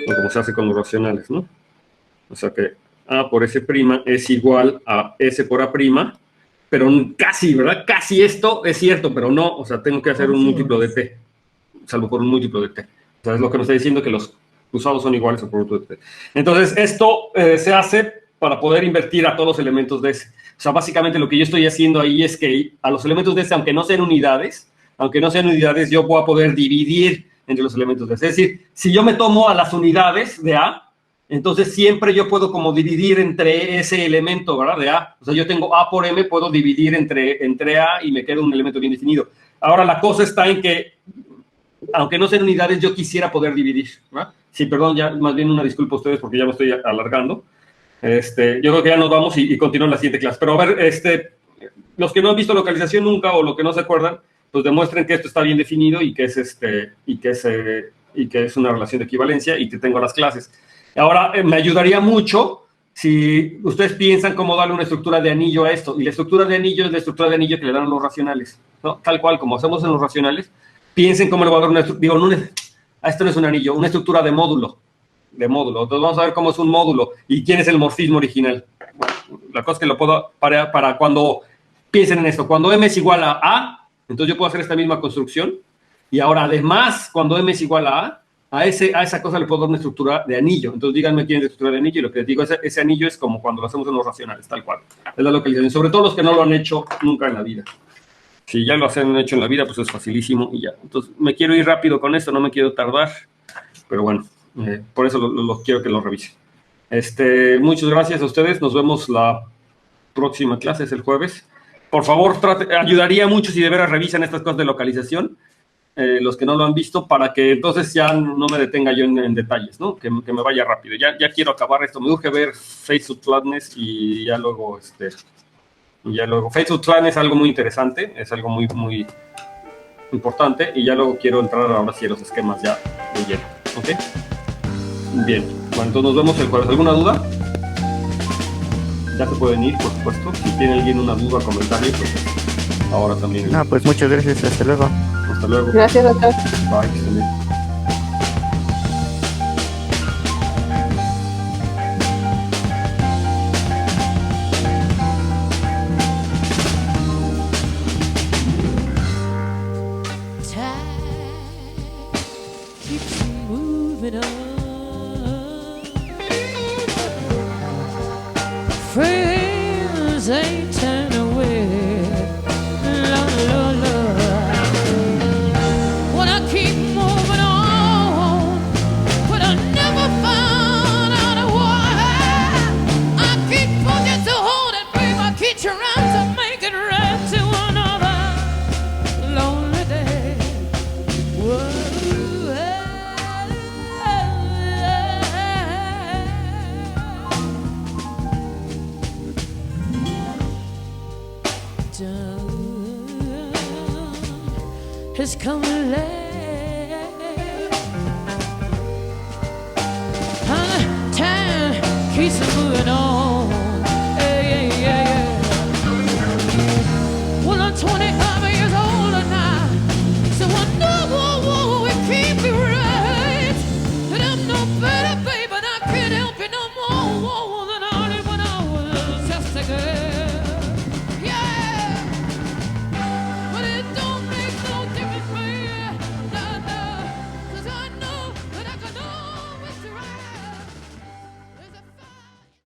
o como se hace con los racionales, ¿no? O sea que A por S' es igual a S por A', pero casi, ¿verdad? Casi esto es cierto, pero no, o sea, tengo que hacer un múltiplo de t, salvo por un múltiplo de t. O sea, es lo que nos está diciendo que los cruzados son iguales al producto de t. Entonces, esto se hace para poder invertir a todos los elementos de S. O sea, básicamente lo que yo estoy haciendo ahí es que a los elementos de S, aunque no sean unidades, yo voy a poder dividir entre los elementos de S. Es decir, si yo me tomo a las unidades de A, entonces siempre yo puedo como dividir entre ese elemento, ¿verdad? De A. O sea, yo tengo A por M, puedo dividir entre A y me queda un elemento bien definido. Ahora, la cosa está en que, aunque no sean unidades, yo quisiera poder dividir, ¿verdad? Sí, perdón, ya más bien una disculpa a ustedes porque ya me estoy alargando. Yo creo que ya nos vamos y continúo en la siguiente clase. Pero a ver, los que no han visto localización nunca o los que no se acuerdan, pues demuestren que esto está bien definido y que es una relación de equivalencia y que tengo las clases. Ahora, me ayudaría mucho si ustedes piensan cómo darle una estructura de anillo a esto. Y la estructura de anillo es la estructura de anillo que le dan los racionales, ¿no? Tal cual, como hacemos en los racionales, piensen cómo le voy a dar una estructura. Digo, esto no es un anillo, una estructura de módulo. Entonces vamos a ver cómo es un módulo y quién es el morfismo original. Bueno, la cosa es que lo puedo para cuando piensen en esto. Cuando m es igual a A, entonces yo puedo hacer esta misma construcción. Y ahora, además, cuando m es igual a esa cosa le puedo dar una estructura de anillo. Entonces díganme quién es la estructura de anillo y lo que les digo, ese anillo es como cuando lo hacemos en los racionales, tal cual. Es la localización. Sobre todo los que no lo han hecho nunca en la vida. Si ya lo han hecho en la vida, pues es facilísimo y ya. Entonces me quiero ir rápido con esto, no me quiero tardar. Pero bueno. Por eso quiero que lo revisen. Muchas gracias a ustedes. Nos vemos la próxima clase, es el jueves. Por favor, ayudaría mucho si de veras revisan estas cosas de localización, los que no lo han visto, para que entonces ya no me detenga yo en detalles, ¿no? Que me vaya rápido. Ya quiero acabar esto. Me urge ver Face of Flatness y ya luego, Face of Flatness es algo muy interesante, es algo muy, muy importante, y ya luego quiero entrar ahora sí a los esquemas ya de lleno. ¿Ok? Bien, bueno, entonces nos vemos el jueves. ¿Alguna duda? Ya se pueden ir, por supuesto. Si tiene alguien una duda, comentario, pues ahora también. No, pues muchas gracias, hasta luego. Hasta luego. Gracias, doctor. Bye, que estén bien. Friends ain't turn away. Lord, Lord, Lord. Wanna keep moving on, but I never found out why. I keep pushing to hold it, babe. I keep trying to make it right to another lonely day. Whoa. Has come late.